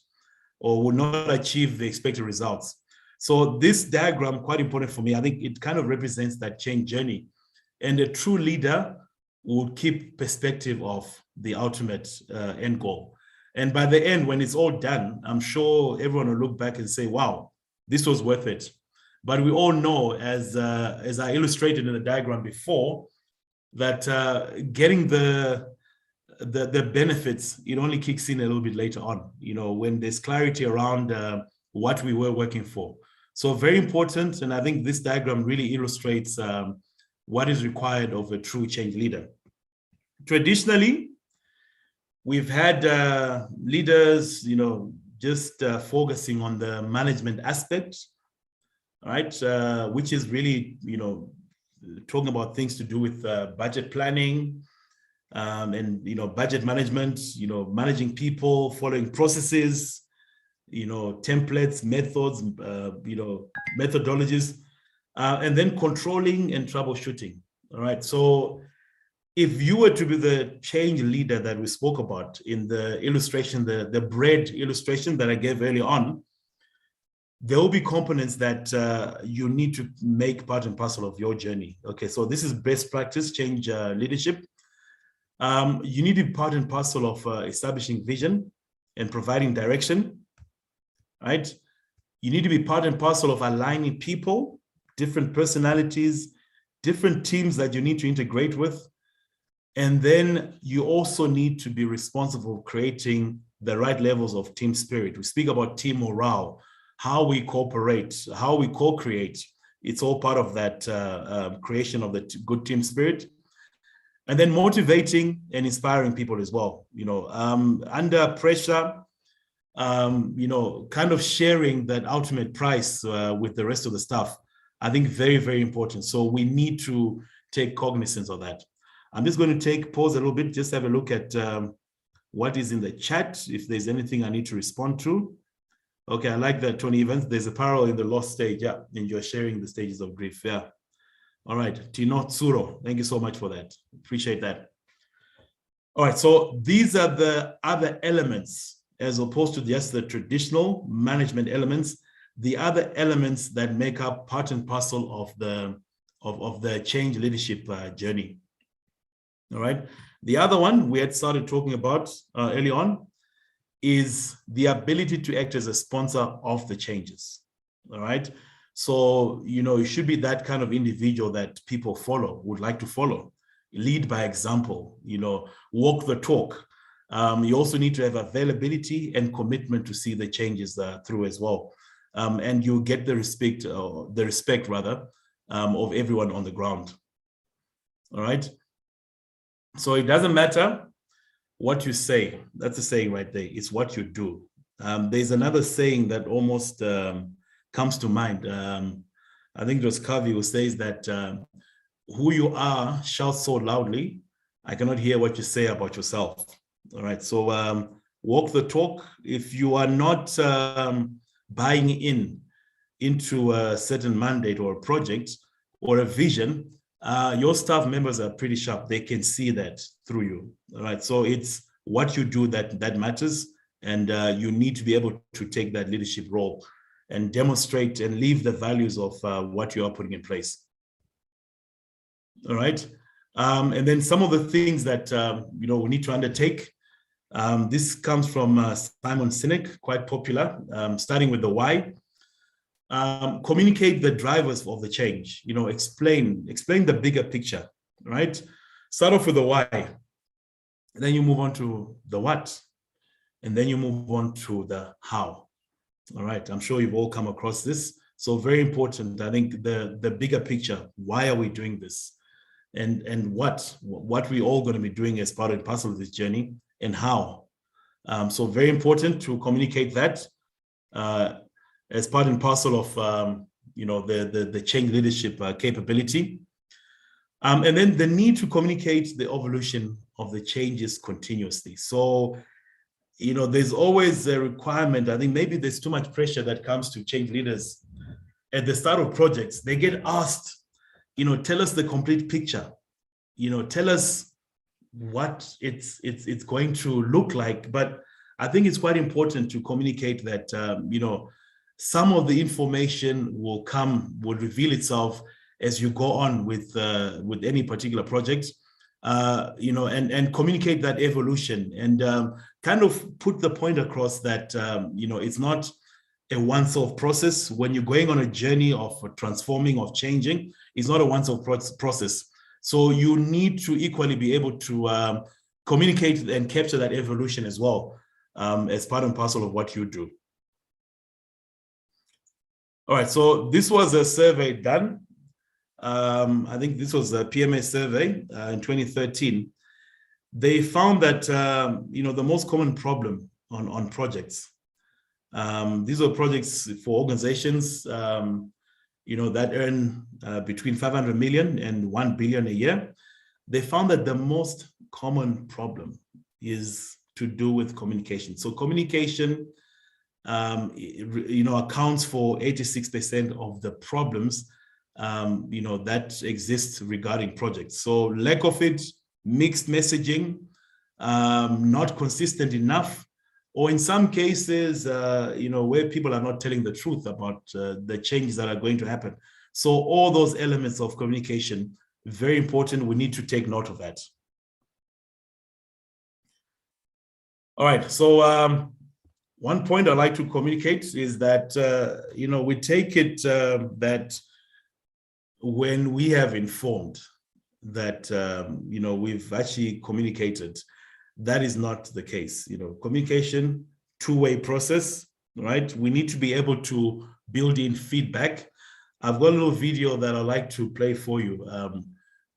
or would not achieve the expected results. So this diagram, quite important for me. I think it kind of represents that change journey. And a true leader would keep perspective of the ultimate end goal. And by the end, when it's all done, I'm sure everyone will look back and say, wow, this was worth it. But we all know, as I illustrated in the diagram before, that getting the benefits, it only kicks in a little bit later on, when there's clarity around what we were working for. So very important. And I think this diagram really illustrates what is required of a true change leader. Traditionally, we've had leaders, just focusing on the management aspect. right? Which is really, talking about things to do with budget planning, and budget management, managing people, following processes, templates, methods, methodologies, and then controlling and troubleshooting. All right. So if you were to be the change leader that we spoke about in the illustration, the bread illustration that I gave early on, there will be components that you need to make part and parcel of your journey. Okay, so this is best practice change leadership. You need to be part and parcel of establishing vision and providing direction, right? You need to be part and parcel of aligning people, different personalities, different teams that you need to integrate with. And then you also need to be responsible for creating the right levels of team spirit. We speak about team morale, how we cooperate, how we co-create. It's all part of that creation of the good team spirit. And then motivating and inspiring people as well. Under pressure, kind of sharing that ultimate price with the rest of the staff. I think very, very important. So we need to take cognizance of that. I'm just going to pause a little bit, just have a look at what is in the chat, if there's anything I need to respond to. Okay, I like that, Tony Evans. There's a parallel in the lost stage. Yeah, and you're sharing the stages of grief. Yeah. All right, Tino Tsuro, thank you so much for that. Appreciate that. All right, so these are the other elements, as opposed to just the traditional management elements, the other elements that make up part and parcel of the change leadership journey. All right, the other one we had started talking about early on is the ability to act as a sponsor of the changes. All right. So, you should be that kind of individual that people would like to follow, lead by example, walk the talk. You also need to have availability and commitment to see the changes through as well. And you get the respect of everyone on the ground. All right. So it doesn't matter what you say. That's the saying right there. It's what you do. There's another saying that almost comes to mind. I think it was Kavi who says that who you are shouts so loudly, I cannot hear what you say about yourself. All right. So walk the talk. If you are not buying into a certain mandate or a project or a vision, your staff members are pretty sharp. They can see that through you. All right. So it's what you do that matters. And you need to be able to take that leadership role and demonstrate and live the values of what you are putting in place. All right. And then some of the things that, we need to undertake. This comes from Simon Sinek, quite popular, starting with the why. Communicate the drivers of the change, explain the bigger picture, right? Start off with the why, and then you move on to the what, and then you move on to the how. All right, I'm sure you've all come across this. So very important, I think the bigger picture, why are we doing this? And what we all going to be doing as part and parcel of this journey, and how. So very important to communicate that as part and parcel of the change leadership capability. And then the need to communicate the evolution of the changes continuously. So, there's always a requirement. I think maybe there's too much pressure that comes to change leaders at the start of projects. They get asked, tell us the complete picture. Tell us what it's going to look like. But I think it's quite important to communicate that, some of the information will reveal itself as you go on with any particular project, and communicate that evolution and kind of put the point across that, it's not a once-off process. When you're going on a journey of transforming, of changing, it's not a once-off process. So you need to equally be able to communicate and capture that evolution as well, as part and parcel of what you do. All right, so this was a survey done. I think this was a PMA survey in 2013. They found that, the most common problem on projects, these are projects for organizations, that earn between 500 million and 1 billion a year, they found that the most common problem is to do with communication. So communication, accounts for 86% of the problems, that exist regarding projects. So lack of it, mixed messaging, not consistent enough, or in some cases, where people are not telling the truth about the changes that are going to happen. So all those elements of communication, very important. We need to take note of that. All right. So one point I like to communicate is that, we take it that when we have informed that, we've actually communicated, that is not the case. Communication, two-way process, right? We need to be able to build in feedback. I've got a little video that I'd like to play for you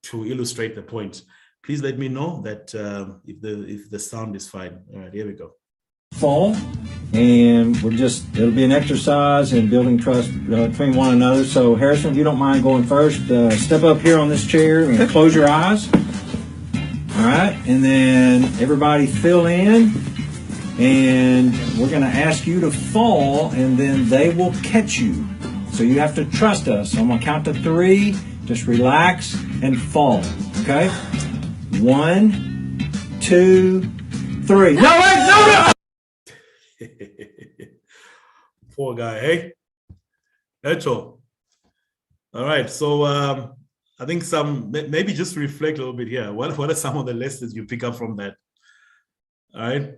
to illustrate the point. Please let me know that if the sound is fine. All right, here we go. Fall, and it'll be an exercise in building trust between one another. So Harrison, if you don't mind going first, step up here on this chair and close your eyes. All right, and then everybody fill in, and we're going to ask you to fall, and then they will catch you. So you have to trust us. I'm going to count to 3. Just relax and fall. Okay? 1, 2, 3. No, wait, no! Poor guy, hey? That's all. All right, so I think maybe just reflect a little bit here. What are some of the lessons you pick up from that? All right.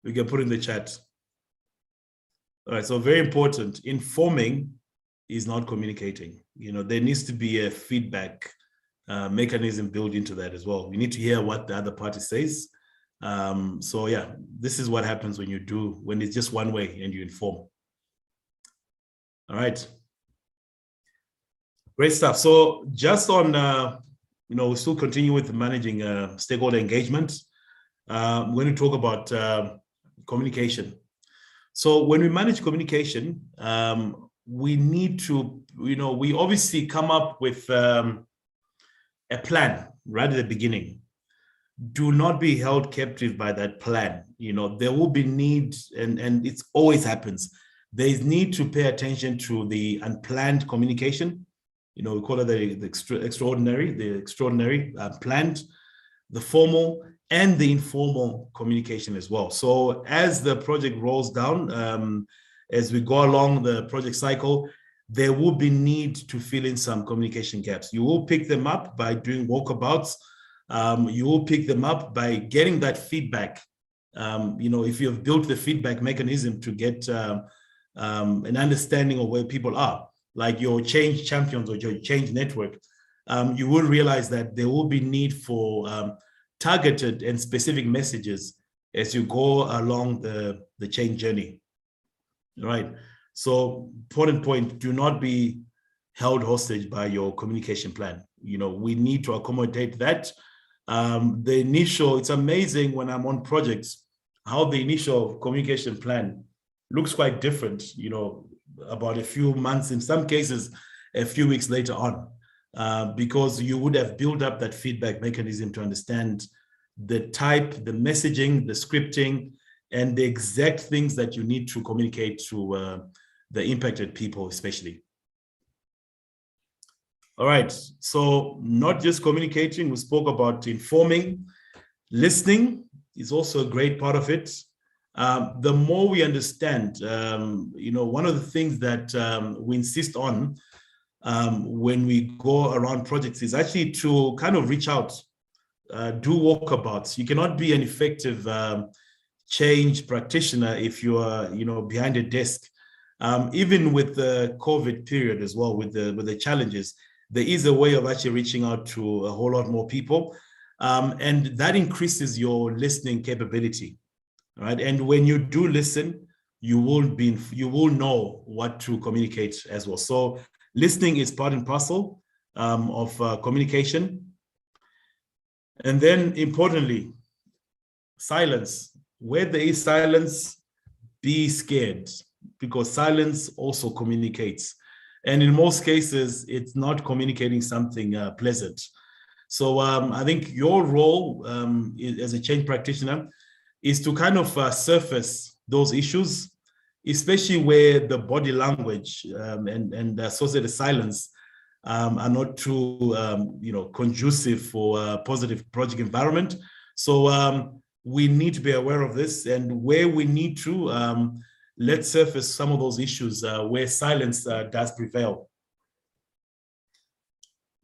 We can put in the chat. All right, so very important. Informing is not communicating. There needs to be a feedback mechanism built into that as well. You need to hear what the other party says. So yeah, this is what happens when it's just one way and you inform. All right. Great stuff. So just on, we still continue with managing stakeholder engagement. We're going to talk about communication. So when we manage communication, we need to, we obviously come up with a plan right at the beginning. Do not be held captive by that plan. There will be need, and it always happens. There is need to pay attention to the unplanned communication. We call it the extraordinary, planned, the formal, and the informal communication as well. So as the project rolls down, as we go along the project cycle, there will be need to fill in some communication gaps. You will pick them up by doing walkabouts. You will pick them up by getting that feedback. If you have built the feedback mechanism to get an understanding of where people are, like your change champions or your change network, you will realize that there will be need for targeted and specific messages as you go along the change journey. All right. So important point, do not be held hostage by your communication plan. We need to accommodate that. It's amazing when I'm on projects, how the initial communication plan looks quite different, about a few months, in some cases, a few weeks later on, because you would have built up that feedback mechanism to understand the type, the messaging, the scripting, and the exact things that you need to communicate to the impacted people, especially. All right, so not just communicating, we spoke about informing. Listening is also a great part of it. The more we understand, one of the things that we insist on when we go around projects is actually to kind of reach out, do walkabouts. You cannot be an effective change practitioner if you are, behind a desk. Even with the COVID period as well, with the challenges, there is a way of actually reaching out to a whole lot more people, and that increases your listening capability. Right, and when you do listen, you will know what to communicate as well. So listening is part and parcel of communication. And then importantly, silence. Where there is silence, be scared. because silence also communicates. And in most cases, it's not communicating something pleasant. So I think your role as a change practitioner is to kind of surface those issues, especially where the body language and associated silence are not too conducive for a positive project environment. So we need to be aware of this, and where we need to, let's surface some of those issues where silence does prevail.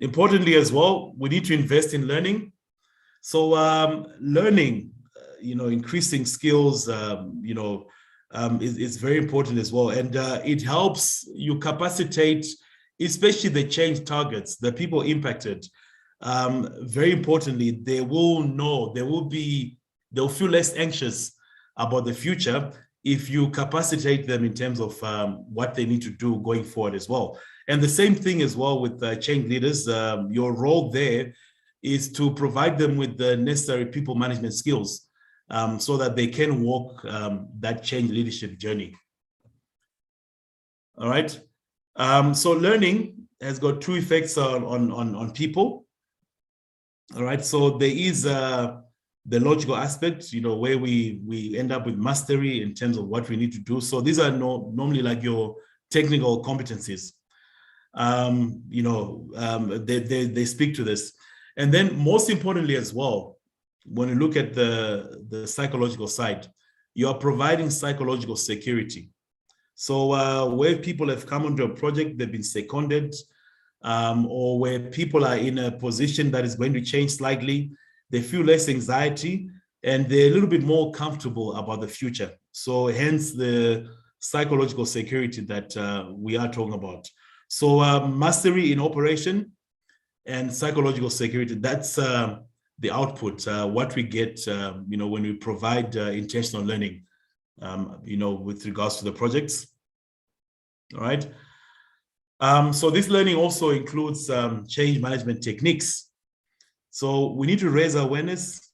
Importantly as well, we need to invest in learning. So learning, increasing skills, is very important as well. And it helps you capacitate, especially the change targets, the people impacted. Very importantly, they will know, they'll feel less anxious about the future if you capacitate them in terms of what they need to do going forward as well. And the same thing as well with change leaders. Your role there is to provide them with the necessary people management skills so that they can walk that change leadership journey. All right. So learning has got two effects on people. All right. So there is the logical aspect, where we end up with mastery in terms of what we need to do. So these are normally like your technical competencies. They speak to this. And then most importantly as well, when you look at the psychological side, you are providing psychological security. So where people have come onto a project, they've been seconded, or where people are in a position that is going to change slightly, they feel less anxiety and they're a little bit more comfortable about the future. So hence the psychological security that we are talking about. So mastery in operation and psychological security, that's the output, what we get, when we provide intentional learning, with regards to the projects. All right. So this learning also includes change management techniques. So we need to raise awareness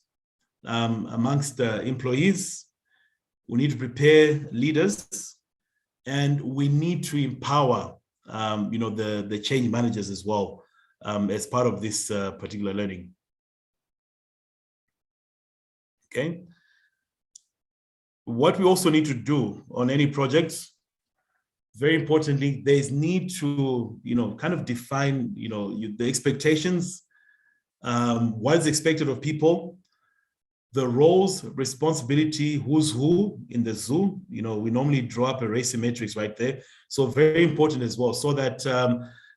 amongst employees. We need to prepare leaders, and we need to empower, the change managers as well as part of this particular learning. Okay. What we also need to do on any project, very importantly, there's need to, kind of define, the expectations, what is expected of people, the roles, responsibility, who's who in the zoo. We normally draw up a race matrix right there. So very important as well, so that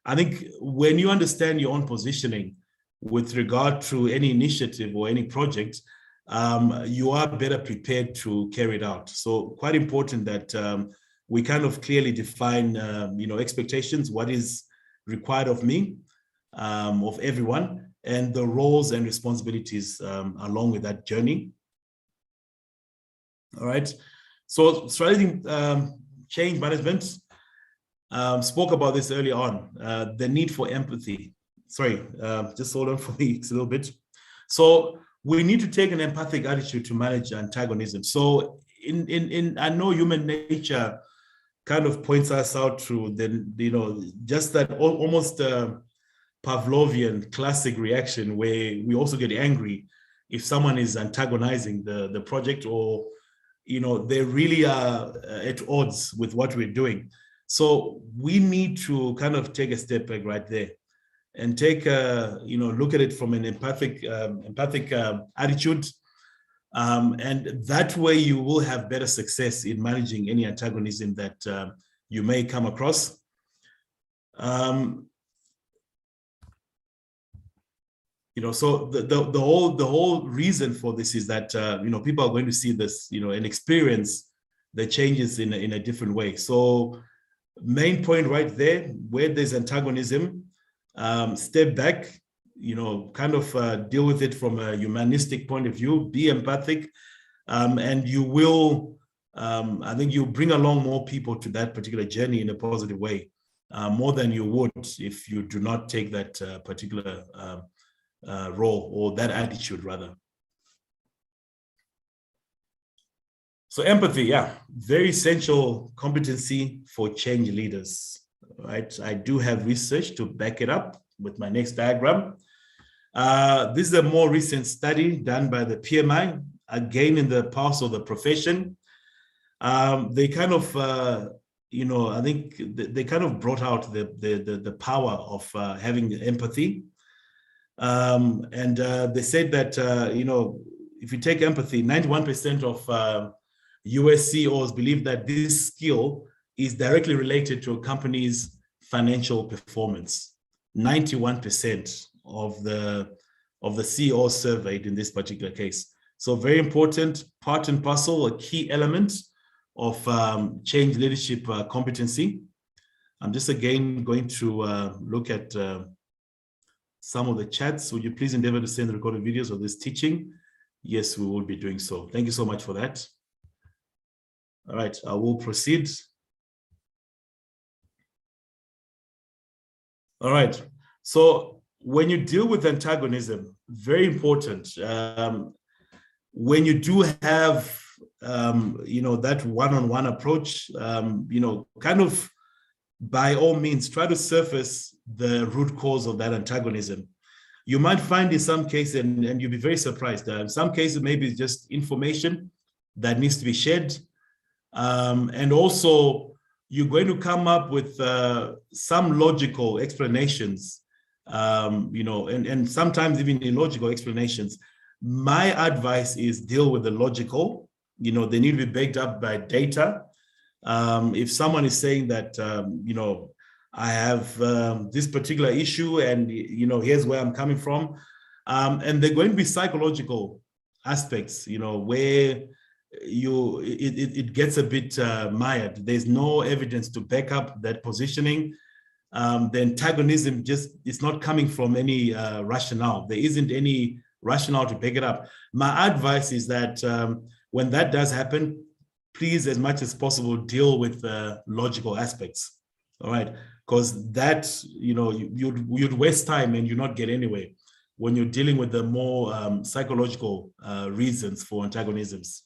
I think when you understand your own positioning with regard to any initiative or any project, you are better prepared to carry it out. So quite important that we kind of clearly define, expectations, what is required of me, of everyone, and the roles and responsibilities along with that journey. All right. So strategy change management, spoke about this early on, the need for empathy. Sorry, just hold on for me a little bit. So we need to take an empathic attitude to manage antagonism. So I know human nature kind of points us out to just that almost Pavlovian classic reaction where we also get angry if someone is antagonizing the project, or they really are at odds with what we're doing. So we need to kind of take a step back right there and take look at it from an empathic attitude, and that way you will have better success in managing any antagonism that you may come across. So the whole reason for this is that people are going to see this, and experience the changes in a different way. So main point right there, where there's antagonism, step back, kind of deal with it from a humanistic point of view, be empathic, and you will, I think you'll bring along more people to that particular journey in a positive way, more than you would if you do not take that particular role, or that attitude rather. So empathy, yeah, very essential competency for change leaders, right? I do have research to back it up with my next diagram. This is a more recent study done by the PMI, again in the pulse of the profession. They kind of, I think they kind of brought out the power of having empathy. And they said that, if you take empathy, 91% of US CEOs believe that this skill is directly related to a company's financial performance. 91% of the CEOs surveyed in this particular case. So very important, part and parcel, a key element of change leadership competency. I'm just again going to look at some of the chats. Would you please endeavor to send the recorded videos of this teaching? Yes, we will be doing so. Thank you so much for that. All right, I will proceed. All right, so when you deal with antagonism, very important. When you do have, that one-on-one approach, kind of by all means, try to surface the root cause of that antagonism. You might find in some cases, and you'll be very surprised, in some cases, maybe it's just information that needs to be shared. And also, you're going to come up with some logical explanations, and sometimes even illogical explanations. My advice is deal with the logical. They need to be backed up by data. If someone is saying that, I have this particular issue and, here's where I'm coming from. And they're going to be psychological aspects, where it gets a bit mired. There's no evidence to back up that positioning. The antagonism it's not coming from any rationale. There isn't any rationale to back it up. My advice is that when that does happen, please, as much as possible, deal with logical aspects. All right, because that, you'd waste time and you not get anywhere when you're dealing with the more psychological reasons for antagonisms.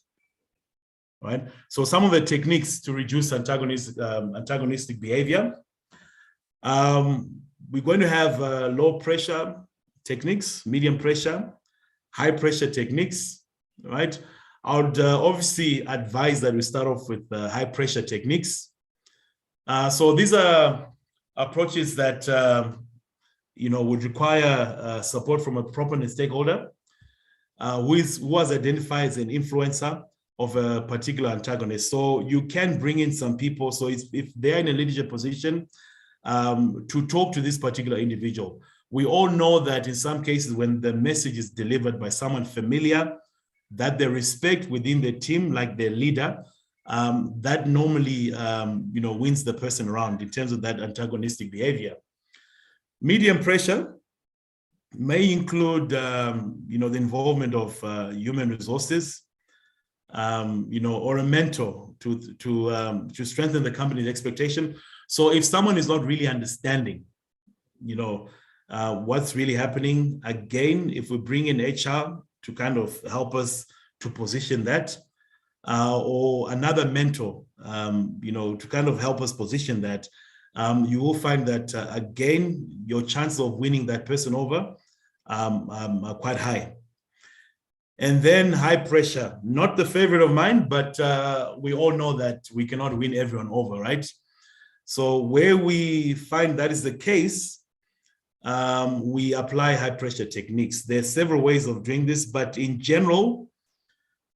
All right, so some of the techniques to reduce antagonistic behavior. We're going to have low pressure techniques, medium pressure, high pressure techniques, right? I would obviously advise that we start off with high pressure techniques. So these are approaches that, would require support from a proponent stakeholder who was identified as an influencer of a particular antagonist. So you can bring in some people. So if they're in a leadership position, to talk to this particular individual. We all know that in some cases when the message is delivered by someone familiar, that they respect within the team, like their leader, that normally, wins the person around in terms of that antagonistic behavior. Medium pressure may include, the involvement of human resources, or a mentor to strengthen the company's expectation. So if someone is not really understanding, what's really happening, again, if we bring in HR to kind of help us to position that, or another mentor, to kind of help us position that, you will find that, again, your chances of winning that person over are quite high. And then high pressure, not the favorite of mine, but we all know that we cannot win everyone over, right? So where we find that is the case, we apply high pressure techniques. There's several ways of doing this, but in general,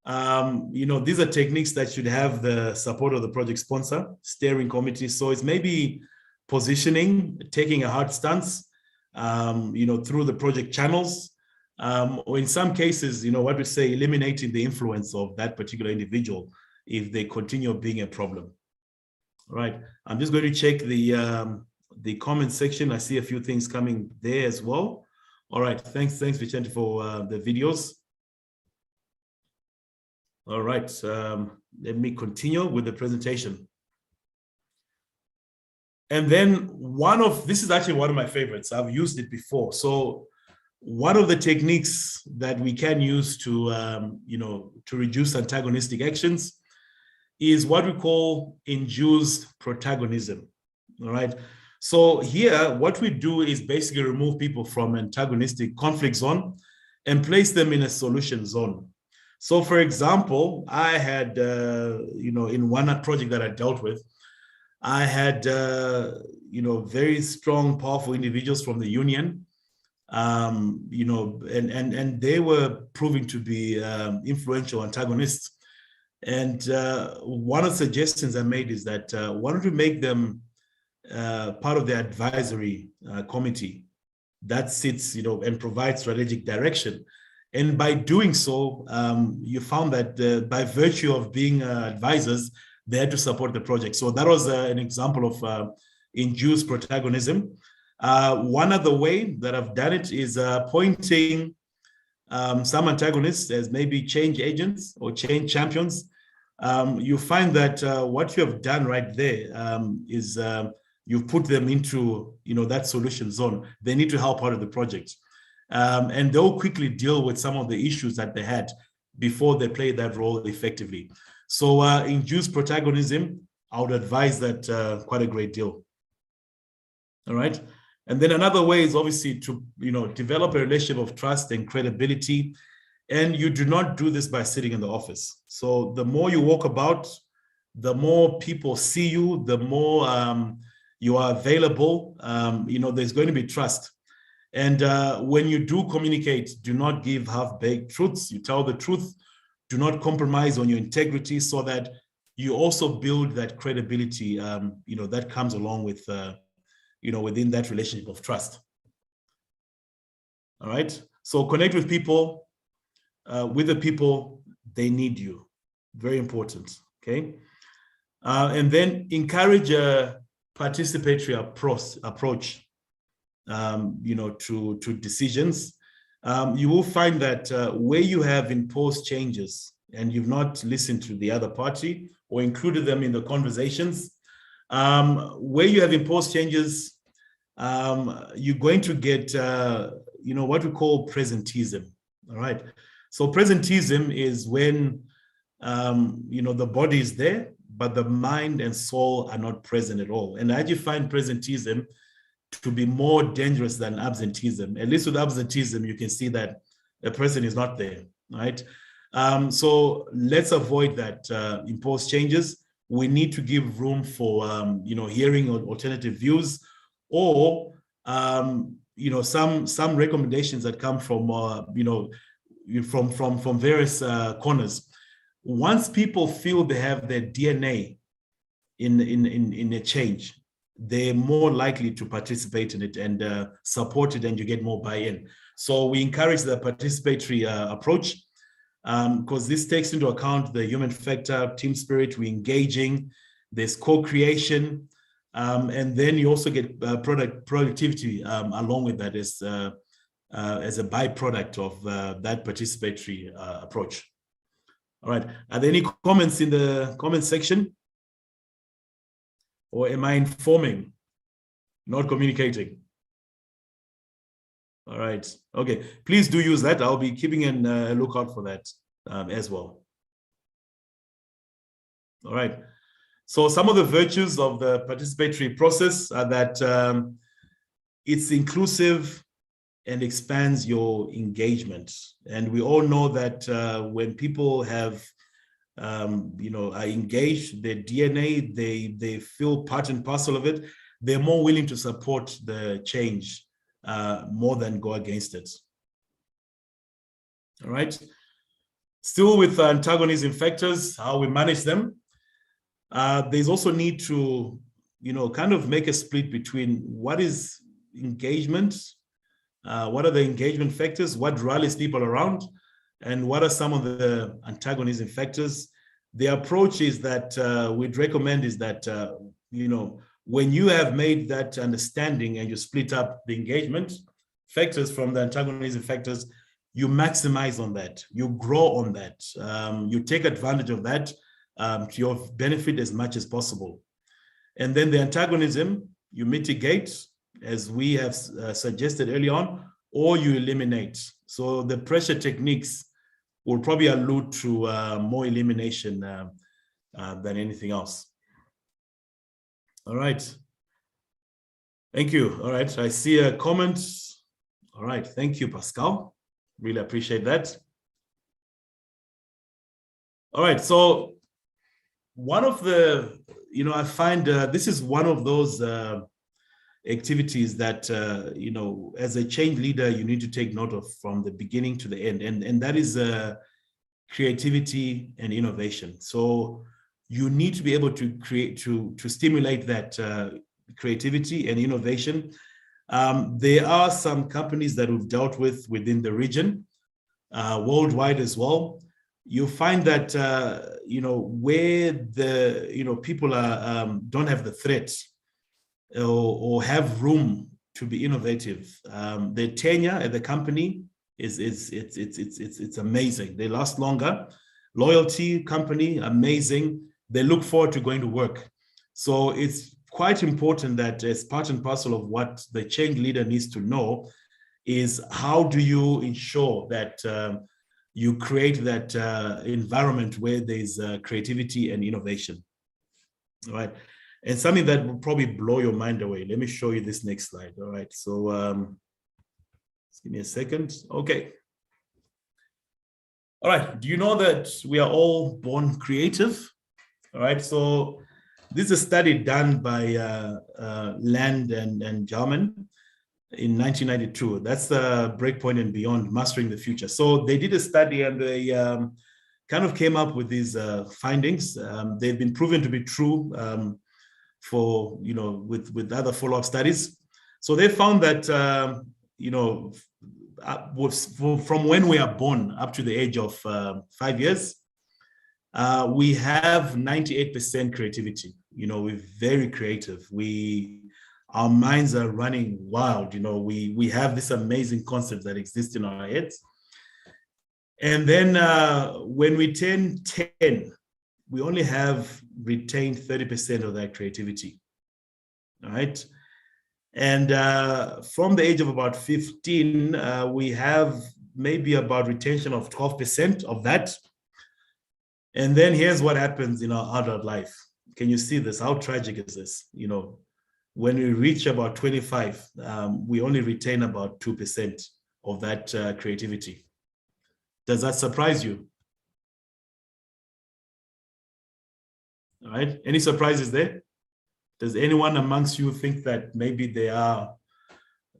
these are techniques that should have the support of the project sponsor, steering committee. So it's maybe positioning, taking a hard stance, through the project channels, or in some cases, what we say, eliminating the influence of that particular individual if they continue being a problem. All right, I'm just going to check the comment section. I see a few things coming there as well. All right, thanks Vicente for the videos. All right, let me continue with the presentation. And then this is actually one of my favorites. I've used it before. So one of the techniques that we can use to, to reduce antagonistic actions is what we call induced protagonism. All right. So here, what we do is basically remove people from antagonistic conflict zone and place them in a solution zone. So, for example, I had, in one project that I dealt with, I had, very strong, powerful individuals from the union, and they were proving to be influential antagonists. And one of the suggestions I made is that why don't we make them part of the advisory committee that sits, and provides strategic direction. And by doing so, you found that by virtue of being advisors, they had to support the project. So that was an example of induced protagonism. One other way that I've done it is appointing some antagonists as maybe change agents or change champions. You find that what you have done right there is you've put them into that solution zone. They need to help out of the project. And they'll quickly deal with some of the issues that they had before they play that role effectively. So induced protagonism, I would advise that quite a great deal. All right. And then another way is obviously to develop a relationship of trust and credibility. And you do not do this by sitting in the office. So the more you walk about, the more people see you, the more you are available, there's going to be trust. And when you do communicate, do not give half-baked truths. You tell the truth. Do not compromise on your integrity, so that you also build that credibility, that comes along with, within that relationship of trust. All right. So connect with people, with the people, they need you. Very important. Okay. And then encourage a participatory approach, to decisions. You will find that where you have imposed changes and you've not listened to the other party or included them in the conversations, where you have imposed changes, you're going to get, what we call presentism. All right. So presentism is when, the body is there, but the mind and soul are not present at all. And I actually find presentism to be more dangerous than absenteeism. At least with absenteeism, you can see that a person is not there, right? So let's avoid that imposed changes. We need to give room for, hearing alternative views, or, some recommendations that come from, from various corners. Once people feel they have their DNA in a change, they're more likely to participate in it and support it, and you get more buy-in. So we encourage the participatory approach, because this takes into account the human factor, team spirit, we're engaging, there's co-creation, and then you also get productivity along with that as a byproduct of that participatory approach. All right, are there any comments in the comment section? Or am I informing, not communicating? All right. Okay. Please do use that. I'll be keeping a lookout for that as well. All right. So some of the virtues of the participatory process are that it's inclusive and expands your engagement. And we all know that when people have are engaged, their DNA, they feel part and parcel of it, they're more willing to support the change more than go against it. All right. Still with antagonism factors, how we manage them. There's also need to, kind of make a split between what is engagement, what are the engagement factors, what rallies people around, and what are some of the antagonism factors. The approach is that we'd recommend is that, when you have made that understanding and you split up the engagement factors from the antagonism factors, you maximize on that, you grow on that, you take advantage of that to your benefit as much as possible. And then the antagonism, you mitigate, as we have suggested early on, or you eliminate. So the pressure techniques will probably allude to more elimination than anything else. All right. Thank you. All right. I see a comment. All right. Thank you, Pascal. Really appreciate that. All right. So one of the, I find this is one of those activities that, as a change leader, you need to take note of from the beginning to the end. And that is creativity and innovation. So you need to be able to create, to stimulate that creativity and innovation. There are some companies that we've dealt with within the region, worldwide as well. You find that, where the, people are, don't have the threat or have room to be innovative, the tenure at the company it's amazing. They last longer. Loyalty, company, amazing. They look forward to going to work. So it's quite important that as part and parcel of what the change leader needs to know is how do you ensure that you create that environment where there's creativity and innovation. All right. And something that will probably blow your mind away. Let me show you this next slide. All right. So just give me a second. Okay. All right. Do you know that we are all born creative? All right. So this is a study done by Land and Jarman in 1992. That's the Breakpoint and Beyond, Mastering the Future. So they did a study and they kind of came up with these findings. They've been proven to be true for, with other follow-up studies. So they found that, from when we are born up to the age of 5 years, we have 98% creativity. We're very creative. Our minds are running wild. We have this amazing concept that exists in our heads. And then when we turn 10, we only have retained 30% of that creativity. All right. And from the age of about 15, we have maybe about retention of 12% of that. And then here's what happens in our adult life. Can you see this? How tragic is this? When we reach about 25, we only retain about 2% of that creativity. Does that surprise you? All right. Any surprises there? Does anyone amongst you think that maybe they are,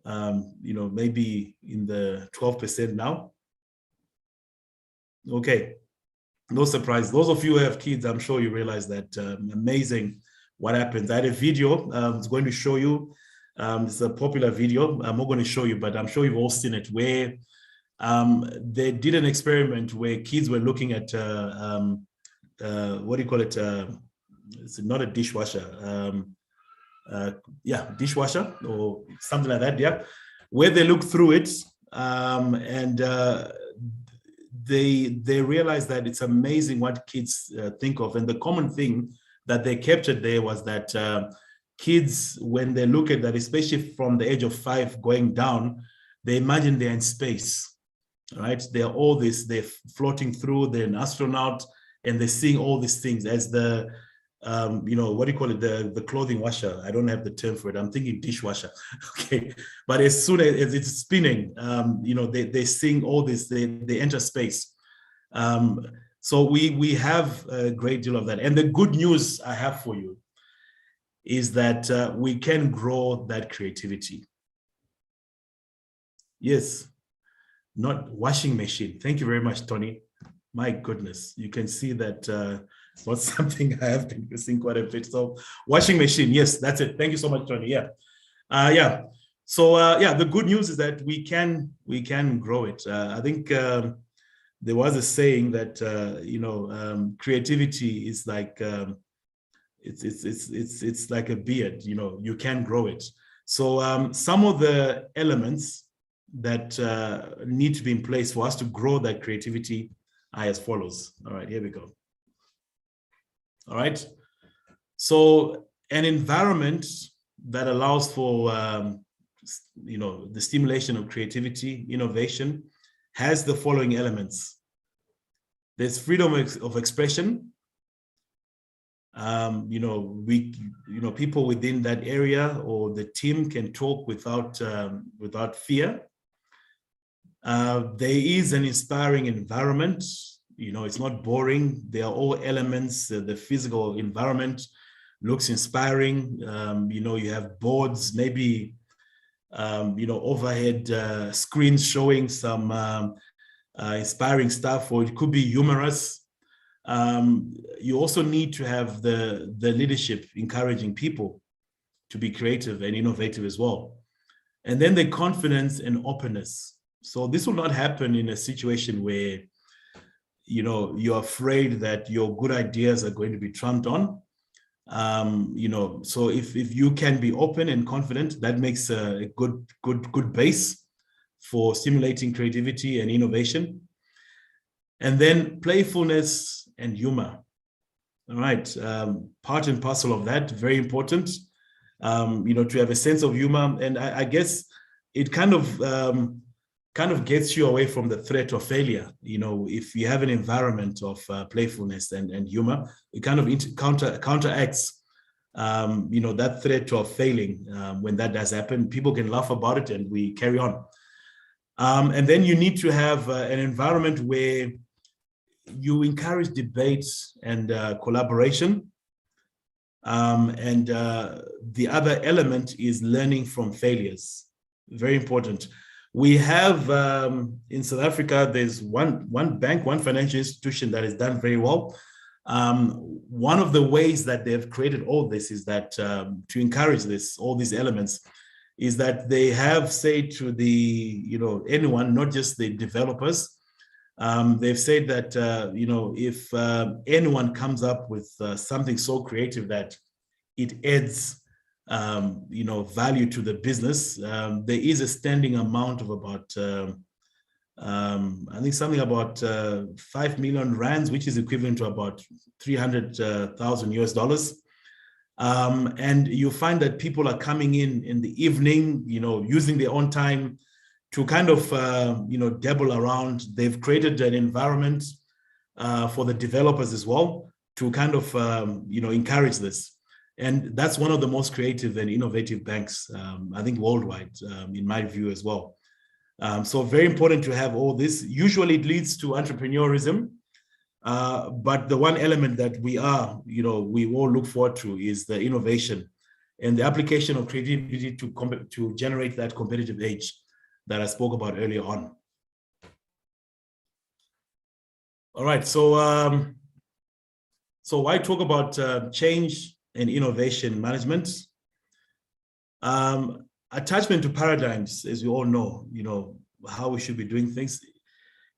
maybe in the 12% now? Okay. No surprise. Those of you who have kids, I'm sure you realize that amazing what happens. I had a video I was going to show you. It's a popular video. I'm not going to show you, but I'm sure you've all seen it, where they did an experiment where kids were looking at, what do you call it? It's not a dishwasher. Dishwasher or something like that. Yeah. Where they looked through it and they realized that it's amazing what kids think of. And the common thing that they captured there was that kids, when they look at that, especially from the age of 5 going down, they imagine they're in space, right? They're all this, they're floating through, they're an astronaut, and they're seeing all these things as the, what do you call it? The clothing washer. I don't have the term for it. I'm thinking dishwasher. Okay. But as soon as it's spinning, they're seeing all this, they enter space. So we have a great deal of that. And the good news I have for you is that we can grow that creativity. Yes. Not washing machine. Thank you very much, Tony. My goodness. You can see that was something I have been using quite a bit. So washing machine, yes, that's it. Thank you so much, Tony. Yeah. So the good news is that we can grow it. I think there was a saying that creativity is like it's like a beard. You can grow it. So some of the elements that need to be in place for us to grow that creativity are as follows. All right, here we go. All right. So an environment that allows for, the stimulation of creativity, innovation, has the following elements. There's freedom of expression. People within that area or the team can talk without fear. There is an inspiring environment. It's not boring. There are all elements. The physical environment looks inspiring. You have boards, maybe, overhead screens showing some inspiring stuff, or it could be humorous. You also need to have the leadership encouraging people to be creative and innovative as well. And then the confidence and openness. So this will not happen in a situation where, you're afraid that your good ideas are going to be trumped on. So if you can be open and confident, that makes a good base for stimulating creativity and innovation. And then playfulness and humor. All right, part and parcel of that, very important, to have a sense of humor. And I guess it kind of gets you away from the threat of failure. If you have an environment of playfulness and humor, it kind of counteracts, that threat of failing. When that does happen, people can laugh about it and we carry on. And then you need to have an environment where you encourage debates and collaboration. And the other element is learning from failures. Very important. We have in South Africa, there's one bank, one financial institution that has done very well. One of the ways that they've created all this is that to encourage all these elements, is that they have said to anyone, not just the developers, they've said that, if anyone comes up with something so creative that it adds, value to the business, there is a standing amount of about, I think something about 5 million rands, which is equivalent to about $300,000. And you find that people are coming in the evening, using their own time to kind of, dabble around. They've created an environment for the developers as well to kind of, encourage this. And that's one of the most creative and innovative banks, I think worldwide, in my view as well. So very important to have all this. Usually it leads to entrepreneurism. But the one element that we all look forward to is the innovation and the application of creativity to generate that competitive edge that I spoke about earlier on. All right, so why talk about change and innovation management? Attachment to paradigms, as we all know, how we should be doing things,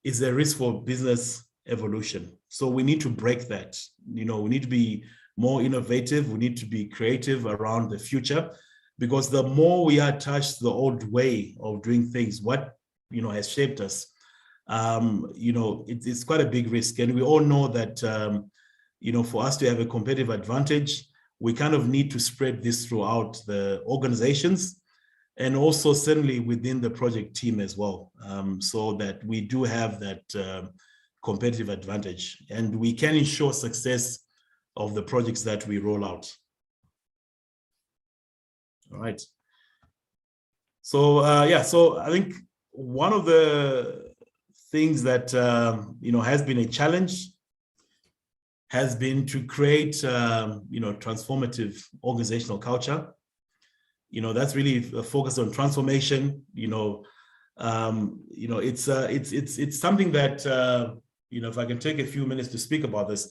is a risk for business evolution. So we need to break that. We need to be more innovative. We need to be creative around the future, because the more we are attached to the old way of doing things, what has shaped us, it's quite a big risk. And we all know that for us to have a competitive advantage, we kind of need to spread this throughout the organizations, and also certainly within the project team as well, so that we do have that competitive advantage and we can ensure success of the projects that we roll out. All right. So so I think one of the things that has been a challenge has been to create transformative organizational culture. That's really focused on transformation. It's something that if I can take a few minutes to speak about this,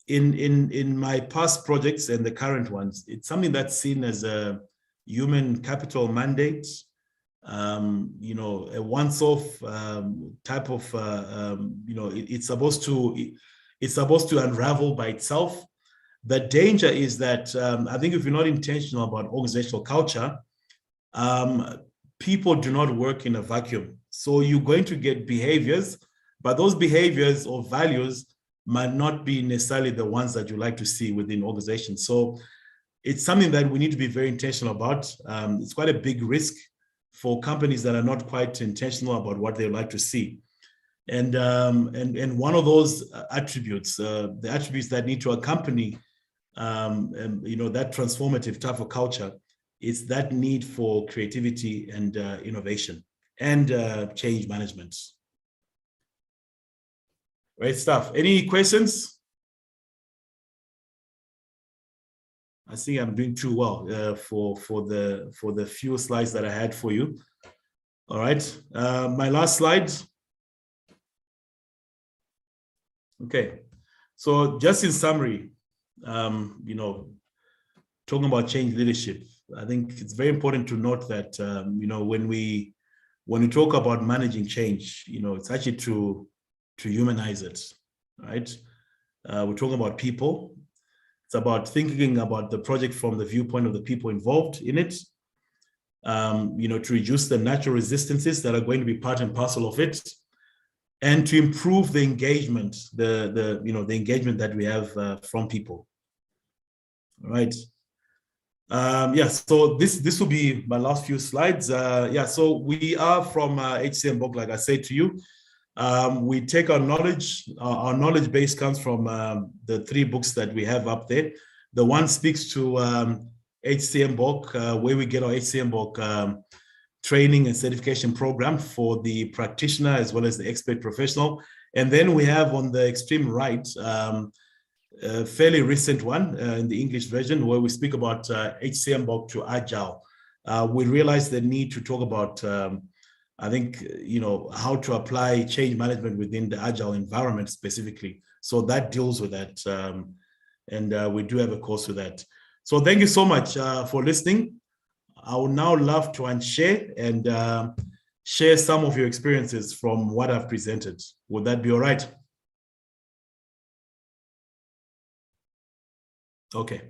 in my past projects and the current ones, it's something that's seen as a human capital mandate, a once-off type of, it's supposed to unravel by itself. The danger is that I think if you're not intentional about organizational culture, people do not work in a vacuum. So you're going to get behaviors, but those behaviors or values might not be necessarily the ones that you like to see within organizations. So it's something that we need to be very intentional about. It's quite a big risk for companies that are not quite intentional about what they like to see. And one of those attributes, the attributes that need to accompany and, that transformative type of culture, it's that need for creativity and innovation and change management. Great stuff. Any questions? I think I'm doing too well for the few slides that I had for you. All right, my last slide. Okay, so just in summary, talking about change leadership, I think it's very important to note that when we talk about managing change, it's actually to humanize it, right? We're talking about people. It's about thinking about the project from the viewpoint of the people involved in it, to reduce the natural resistances that are going to be part and parcel of it, and to improve the engagement, the engagement that we have from people. All right. So this will be my last few slides. So we are from HCMBOK, like I said to you. We take our knowledge base comes from the 3 books that we have up there. The one speaks to HCMBOK, where we get our HCMBOK training and certification program for the practitioner as well as the expert professional. And then we have on the extreme right, a fairly recent one in the English version, where we speak about HCMBOK to Agile. We realize the need to talk about I think, how to apply change management within the Agile environment specifically. So that deals with that. And we do have a course with that. So thank you so much for listening. I would now love to unshare and share some of your experiences from what I've presented. Would that be all right? Okay.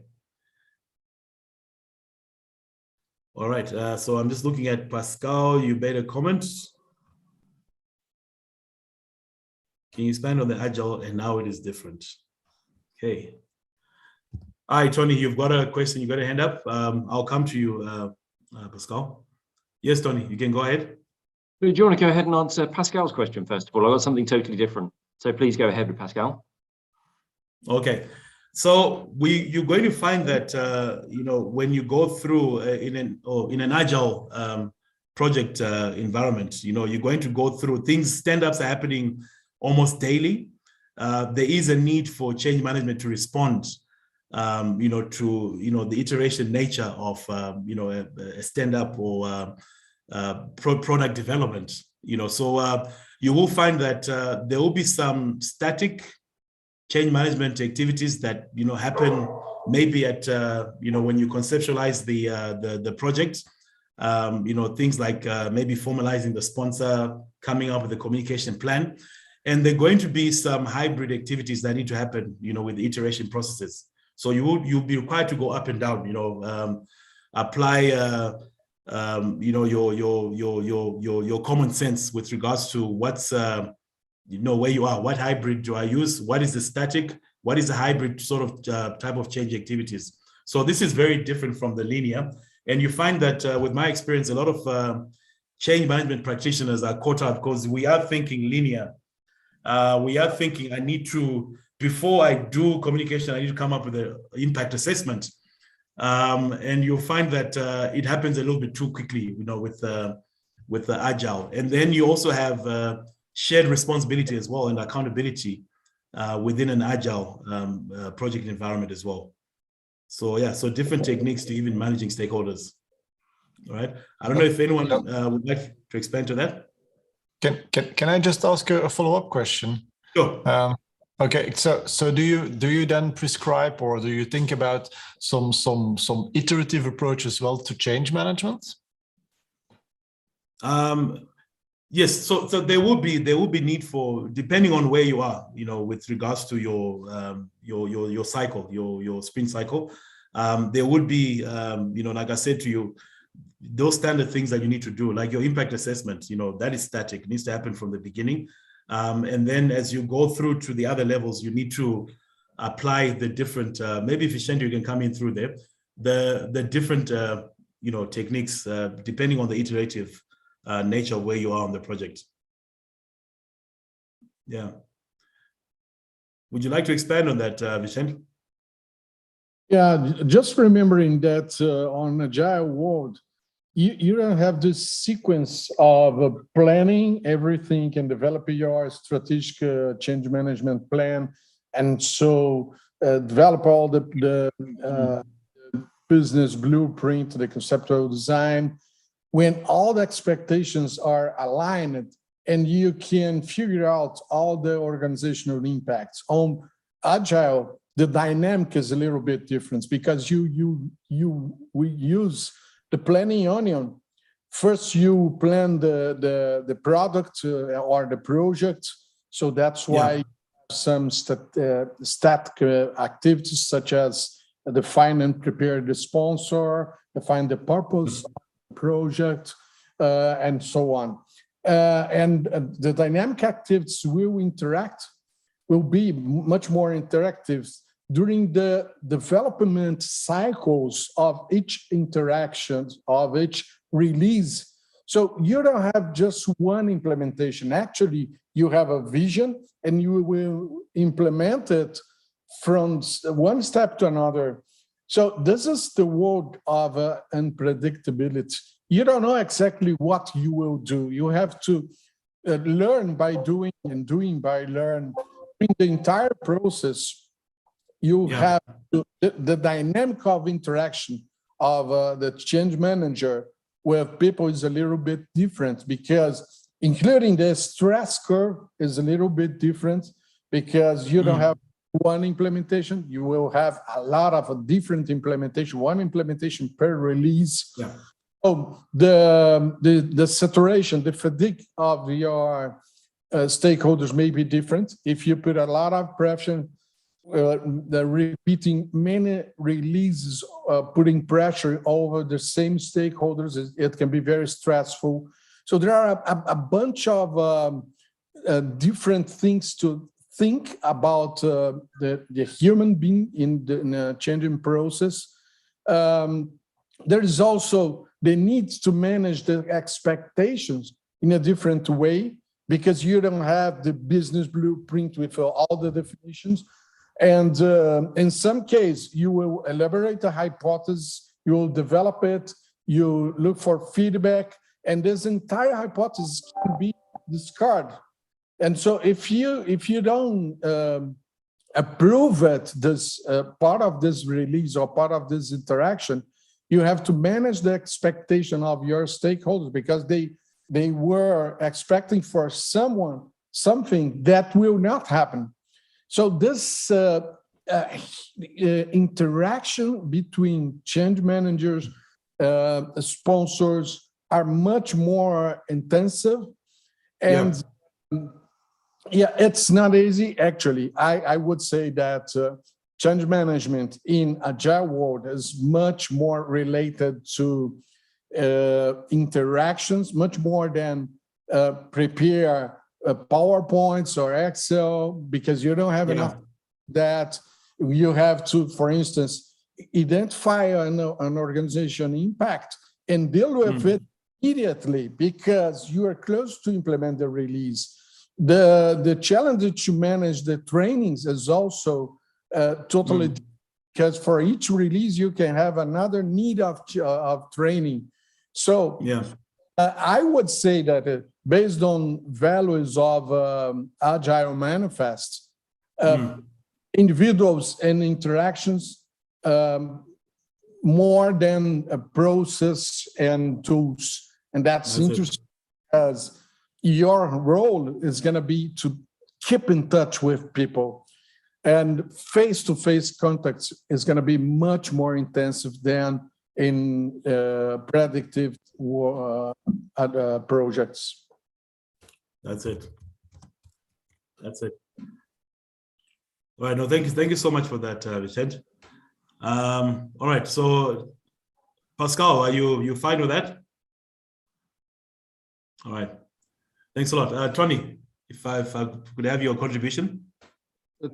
All right, so I'm just looking at Pascal. You made a comment. Can you expand on the Agile and how it is different? Okay. All right, Tony, you've got a question. You got a hand up. I'll come to you, Pascal. Yes, Tony, you can go ahead. Do you want to go ahead and answer Pascal's question first of all? I've got something totally different. So please go ahead with Pascal. Okay. So you're going to find that when you go through in an Agile project environment, you're going to go through things. Stand-ups are happening almost daily. There is a need for change management to respond, to the iteration nature of a stand-up or product development. So you will find that there will be some static change management activities that happen maybe at when you conceptualize the project, things like maybe formalizing the sponsor, coming up with a communication plan, and there are going to be some hybrid activities that need to happen with the iteration processes. So you'll be required to go up and down, apply your common sense with regards to what's where you are, what hybrid do I use, what is the static, what is the hybrid sort of type of change activities. So this is very different from the linear. And you find that with my experience, a lot of change management practitioners are caught out because we are thinking linear. We are thinking I need to, before I do communication, I need to come up with an impact assessment. And you'll find that it happens a little bit too quickly, with the Agile. And then you also have shared responsibility as well and accountability within an Agile project environment as well. So yeah, so different techniques to even managing stakeholders. All right. I don't know if anyone would like to expand to that. Can I just ask a follow-up question? Sure. Okay, so do you then prescribe or do you think about some iterative approach as well to change management? Yes, so there will be need for, depending on where you are, with regards to your cycle, your sprint cycle. There would be, like I said to you, those standard things that you need to do, like your impact assessment, that is static, it needs to happen from the beginning. And then as you go through to the other levels, you need to apply the different, maybe if you can come in through there, the different, techniques, depending on the iterative nature of where you are on the project. Yeah. Would you like to expand on that, Vicente? Yeah, just remembering that on Agile world, you don't have this sequence of planning everything and develop your strategic change management plan, and so develop all the business blueprint, the conceptual design, when all the expectations are aligned and you can figure out all the organizational impacts. On Agile, the dynamic is a little bit different because we use the planning onion. First, you plan the product or the project. So that's why some static activities such as define and prepare the sponsor, define the purpose of the project, and so on. And the dynamic activities will be much more interactive during the development cycles of each interaction, of each release. So you don't have just one implementation. Actually, you have a vision and you will implement it from one step to another. So this is the world of unpredictability. You don't know exactly what you will do. You have to learn by doing and doing by learn. In the entire process, you have the dynamic of interaction of the change manager with people is a little bit different, because including the stress curve is a little bit different, because you don't have one implementation, you will have a lot of different implementation, one implementation per release. Oh, the saturation, the fatigue of your stakeholders may be different. If you put a lot of pressure, the repeating many releases, putting pressure over the same stakeholders, it can be very stressful. So there are a bunch of different things to think about the human being in the changing process. There is also the need to manage the expectations in a different way, because you don't have the business blueprint with all the definitions. And in some case, you will elaborate a hypothesis, you will develop it, you look for feedback, and this entire hypothesis can be discarded. And so if you don't approve it, this part of this release or part of this interaction, you have to manage the expectation of your stakeholders, because they were expecting for something that will not happen. So this interaction between change managers, sponsors are much more intensive, and it's not easy. Actually, I would say that change management in Agile world is much more related to interactions, much more than prepare PowerPoints or Excel, because you don't have enough that. You have to, for instance, identify an organization impact and deal with it immediately, because you are close to implement the release. The challenge to manage the trainings is also totally, because for each release you can have another need of training. So I would say that based on values of Agile Manifest, individuals and interactions more than a process and tools. And that's interesting, because your role is going to be to keep in touch with people, and face-to-face contacts is going to be much more intensive than in predictive projects. That's it. All right. No, thank you so much for that, Richard. All right. So, Pascal, are you fine with that? All right. Thanks a lot, Tony. If I could have your contribution.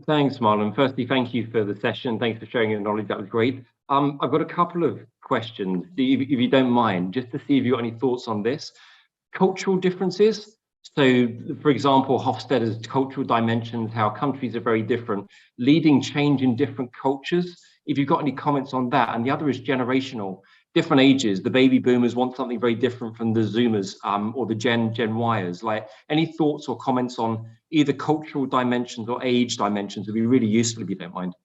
Thanks, Marlon. Firstly, thank you for the session. Thanks for sharing your knowledge. That was great. I've got a couple of questions, if you don't mind, just to see if you've got any thoughts on this. Cultural differences. So, for example, Hofstede's cultural dimensions, how countries are very different, leading change in different cultures if you've got any comments on that. And the other is generational. Different ages, the baby boomers want something very different from the Zoomers or the Gen Yers. Like, any thoughts or comments on either cultural dimensions or age dimensions would be really useful if you don't mind.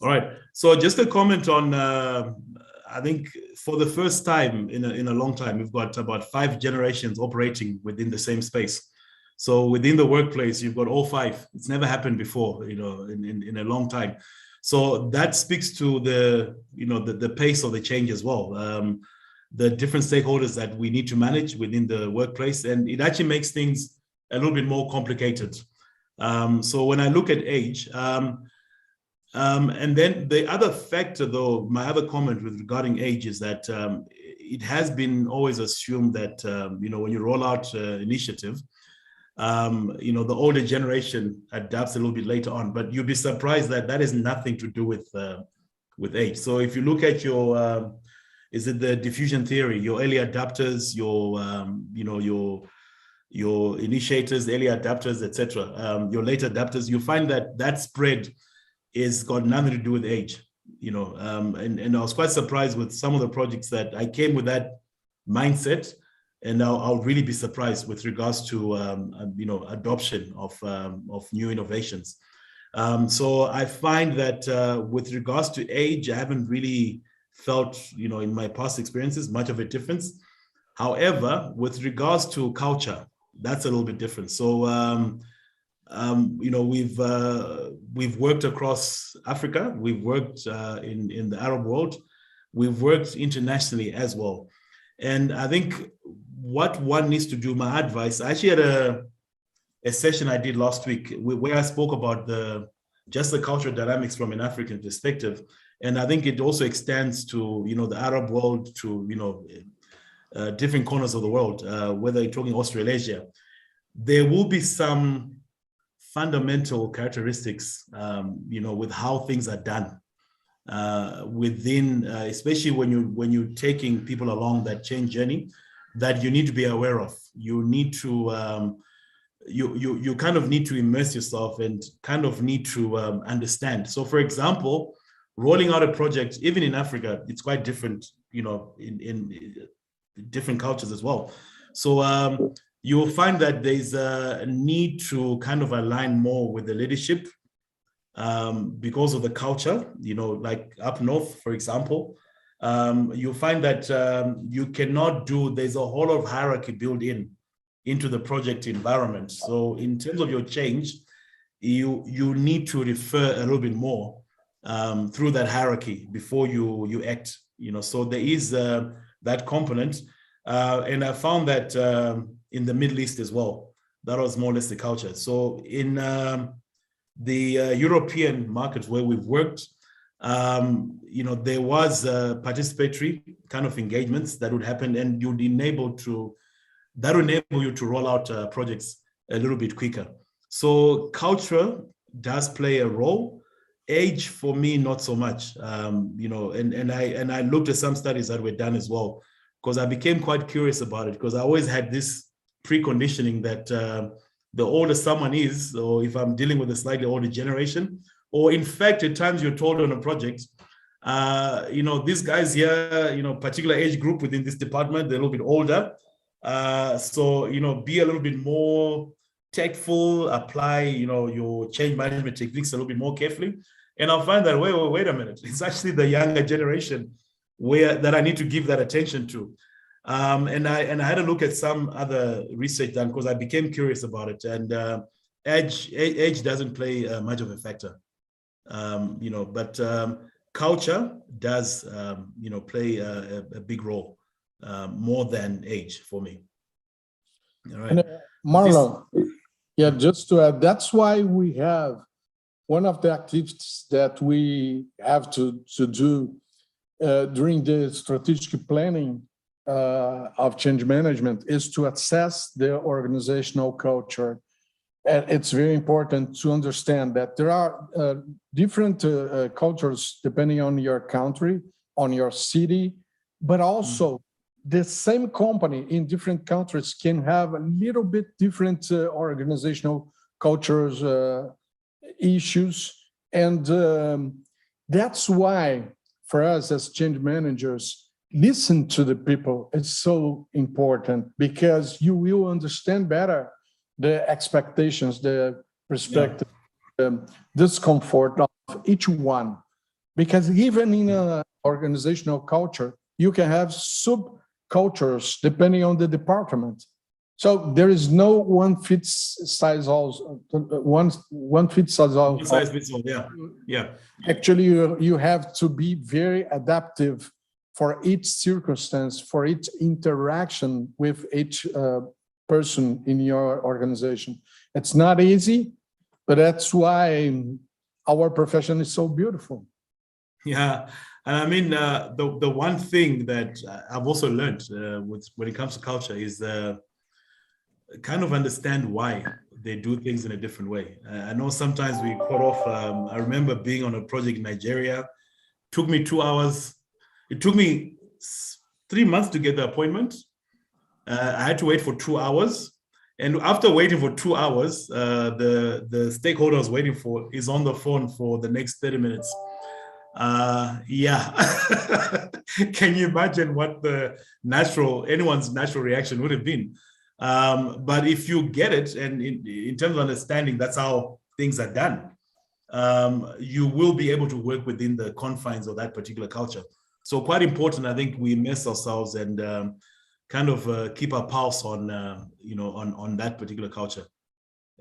All right. So just a comment on, I think for the first time in a long time, we've got about 5 generations operating within the same space. So within the workplace, you've got all 5. It's never happened before, in a long time. So that speaks to the pace of the change as well. The different stakeholders that we need to manage within the workplace, and it actually makes things a little bit more complicated. So when I look at age, and then the other factor, though, my other comment regarding age is that it has been always assumed that when you roll out initiative, the older generation adapts a little bit later on, but you'll be surprised that that has nothing to do with age. So if you look at your, is it the diffusion theory, your early adapters, your initiators, early adapters, etc., your late adapters, you find that spread is got nothing to do with age, and I was quite surprised with some of the projects that I came with that mindset. And I'll really be surprised with regards to adoption of new innovations. So I find that with regards to age, I haven't really felt in my past experiences much of a difference. However, with regards to culture, that's a little bit different. So we've worked across Africa, we've worked in the Arab world, we've worked internationally as well. And I think what one needs to do, my advice, I actually had a session I did last week where I spoke about just the cultural dynamics from an African perspective. And I think it also extends to, the Arab world, to, different corners of the world, whether you're talking Australasia. There will be some fundamental characteristics, with how things are done. Within, especially when you're taking people along that change journey, that you need to be aware of. You need to you kind of need to immerse yourself and kind of need to understand. So, for example, rolling out a project, even in Africa, it's quite different. In different cultures as well. So you will find that there's a need to kind of align more with the leadership. Because of the culture, like up north, for example, you'll find that you cannot there's a whole lot of hierarchy built into the project environment. So in terms of your change, you need to refer a little bit more through that hierarchy before you act, so there is that component. And I found that in the Middle East as well, that was more or less the culture. So in the European markets where we've worked, there was participatory kind of engagements that would happen, and that would enable you to roll out projects a little bit quicker. So culture does play a role. Age, for me, not so much. And I looked at some studies that were done as well, because I became quite curious about it, because I always had this preconditioning that the older someone is, or if I'm dealing with a slightly older generation, or in fact, at times you're told on a project, these guys here, particular age group within this department, they're a little bit older. So, be a little bit more tactful, apply, your change management techniques a little bit more carefully. And I'll find that, wait a minute, it's actually the younger generation that I need to give that attention to. And I had a look at some other research done, because I became curious about it. And age doesn't play much of a factor, but culture does, play a big role, more than age for me. All right. And, Marlon, just to add, that's why we have one of the activities that we have to do during the strategic planning of change management is to assess the organizational culture. And it's very important to understand that there are different cultures depending on your country, on your city, but also the same company in different countries can have a little bit different organizational cultures, issues. And That's why for us as change managers, listen to the people is so important, because you will understand better the expectations, the perspective, the discomfort of each one. Because even in an organizational culture, you can have subcultures depending on the department. So there is no one size all. One fits all. One size fits all. Yeah. Actually, you have to be very adaptive for each circumstance, for each interaction with each person in your organization. It's not easy, but that's why our profession is so beautiful. Yeah, and I mean, the one thing that I've also learned when it comes to culture is kind of understand why they do things in a different way. I know sometimes we put off. I remember being on a project in Nigeria. It took me 2 hours. It took me 3 months to get the appointment. I had to wait for 2 hours. And after waiting for 2 hours, the stakeholder I was waiting for is on the phone for the next 30 minutes. Yeah. Can you imagine what anyone's natural reaction would have been? But if you get it, and in terms of understanding, that's how things are done, you will be able to work within the confines of that particular culture. So quite important, I think we immerse ourselves and kind of keep our pulse on, on that particular culture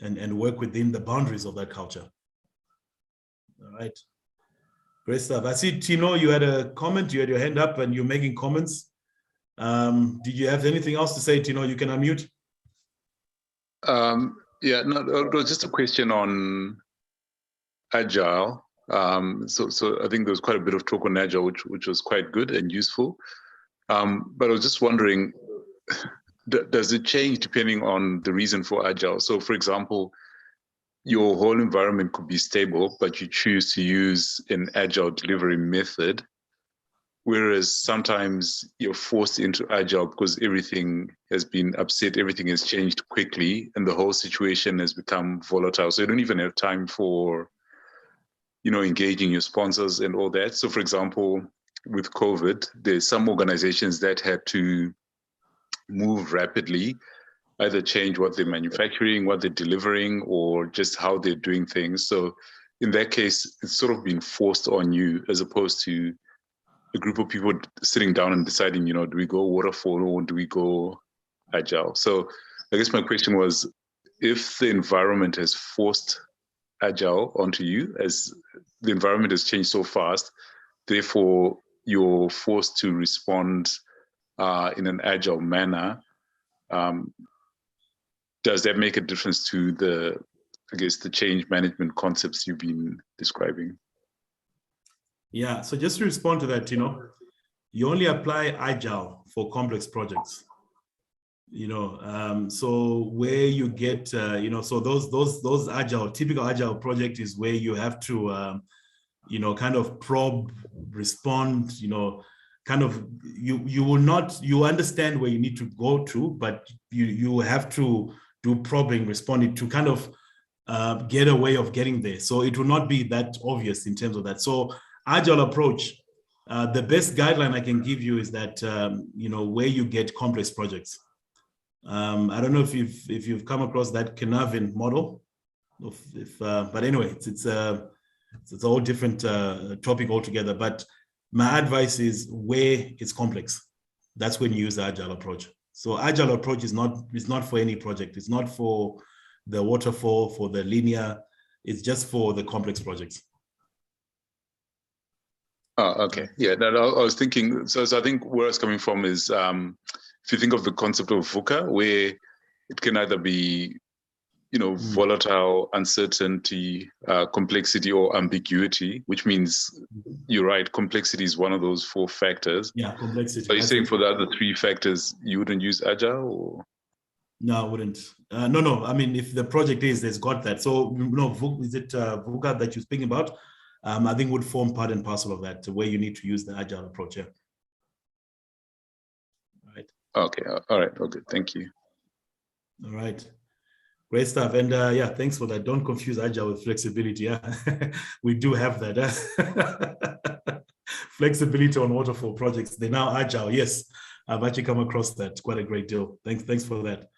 and work within the boundaries of that culture. All right. Great stuff. I see, Tino, you had a comment, you had your hand up and you're making comments. Did you have anything else to say, Tino? You can unmute. Yeah, no, just a question on Agile. So I think there was quite a bit of talk on Agile, which was quite good and useful. But I was just wondering, does it change depending on the reason for Agile? So for example, your whole environment could be stable, but you choose to use an Agile delivery method. Whereas sometimes you're forced into Agile because everything has been upset, everything has changed quickly, and the whole situation has become volatile. So you don't even have time for, engaging your sponsors and all that. So for example, with COVID, there's some organizations that had to move rapidly, either change what they're manufacturing, what they're delivering, or just how they're doing things. So in that case, it's sort of been forced on you as opposed to a group of people sitting down and deciding, do we go waterfall or do we go Agile? So I guess my question was, if the environment has forced Agile onto you, as the environment has changed so fast, therefore you're forced to respond in an Agile manner, does that make a difference to the change management concepts you've been describing? Yeah, so just to respond to that, you only apply Agile for complex projects. So where you get, so those Agile, typical Agile project is where you have to, kind of probe, respond, kind of, you understand where you need to go to, but you have to do probing, responding to kind of get a way of getting there. So it will not be that obvious in terms of that. So Agile approach, the best guideline I can give you is that, where you get complex projects. I don't know if you've come across that Canavin model, but anyway, it's a whole different topic altogether. But my advice is where it's complex, that's when you use the Agile approach. So Agile approach is not for any project. It's not for the waterfall, for the linear. It's just for the complex projects. Oh, okay. Yeah, I was thinking, so I think where I was coming from is, if you think of the concept of VUCA, where it can either be, volatile, uncertainty, complexity, or ambiguity, which means you're right, complexity is one of those 4 factors. Yeah, complexity. So are you saying for the other 3 factors, you wouldn't use Agile? Or? No, I wouldn't. No. I mean, if the project there's got that. So, is it VUCA that you're speaking about? I think would form part and parcel of that, where you need to use the Agile approach. Yeah. All right. Okay. All right. Okay. Thank you. All right. Great stuff. And yeah, thanks for that. Don't confuse agile with flexibility. Yeah, we do have that. Flexibility on waterfall projects. They're now agile. Yes, I've actually come across that quite a great deal. Thanks for that.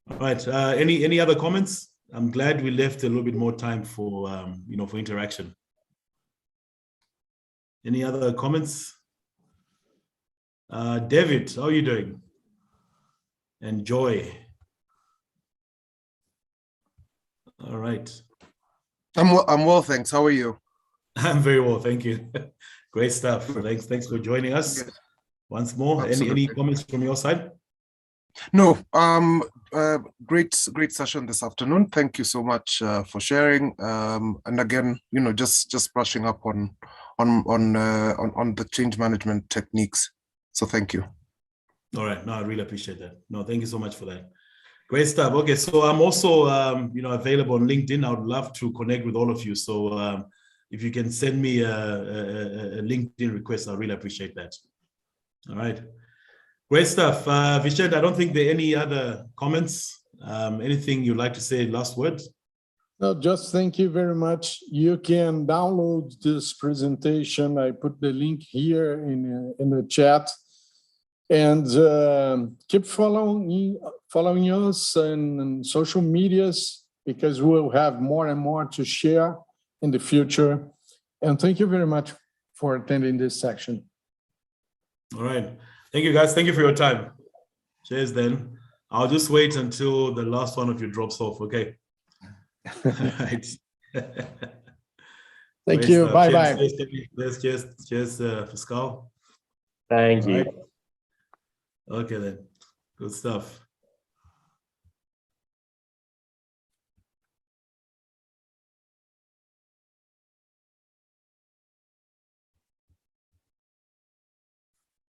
All right. Any other comments? I'm glad we left a little bit more time for for interaction. Any other comments? David, how are you doing? And Joy. All right. I'm well, thanks. How are you? I'm very well, thank you. Great stuff. Thanks for joining us once more. Any comments from your side? No. Great session this afternoon. Thank you so much for sharing. And again, just brushing up on the change management techniques. So thank you. All right. No, I really appreciate that. No, thank you so much for that. Great stuff. Okay, so I'm also available on LinkedIn. I would love to connect with all of you. So if you can send me a LinkedIn request, I really appreciate that. All right. Great stuff. Vishad, I don't think there are any other comments. Anything you'd like to say, last word? No, just thank you very much. You can download this presentation. I put the link here in the chat. And keep following us in social medias, because we'll have more and more to share in the future. And thank you very much for attending this section. All right. Thank you, guys. Thank you for your time. Cheers, then. I'll just wait until the last one of you drops off, okay? Right. Thank you. Bye-bye. Cheers, Pascal. Thank you. Okay, then. Good stuff.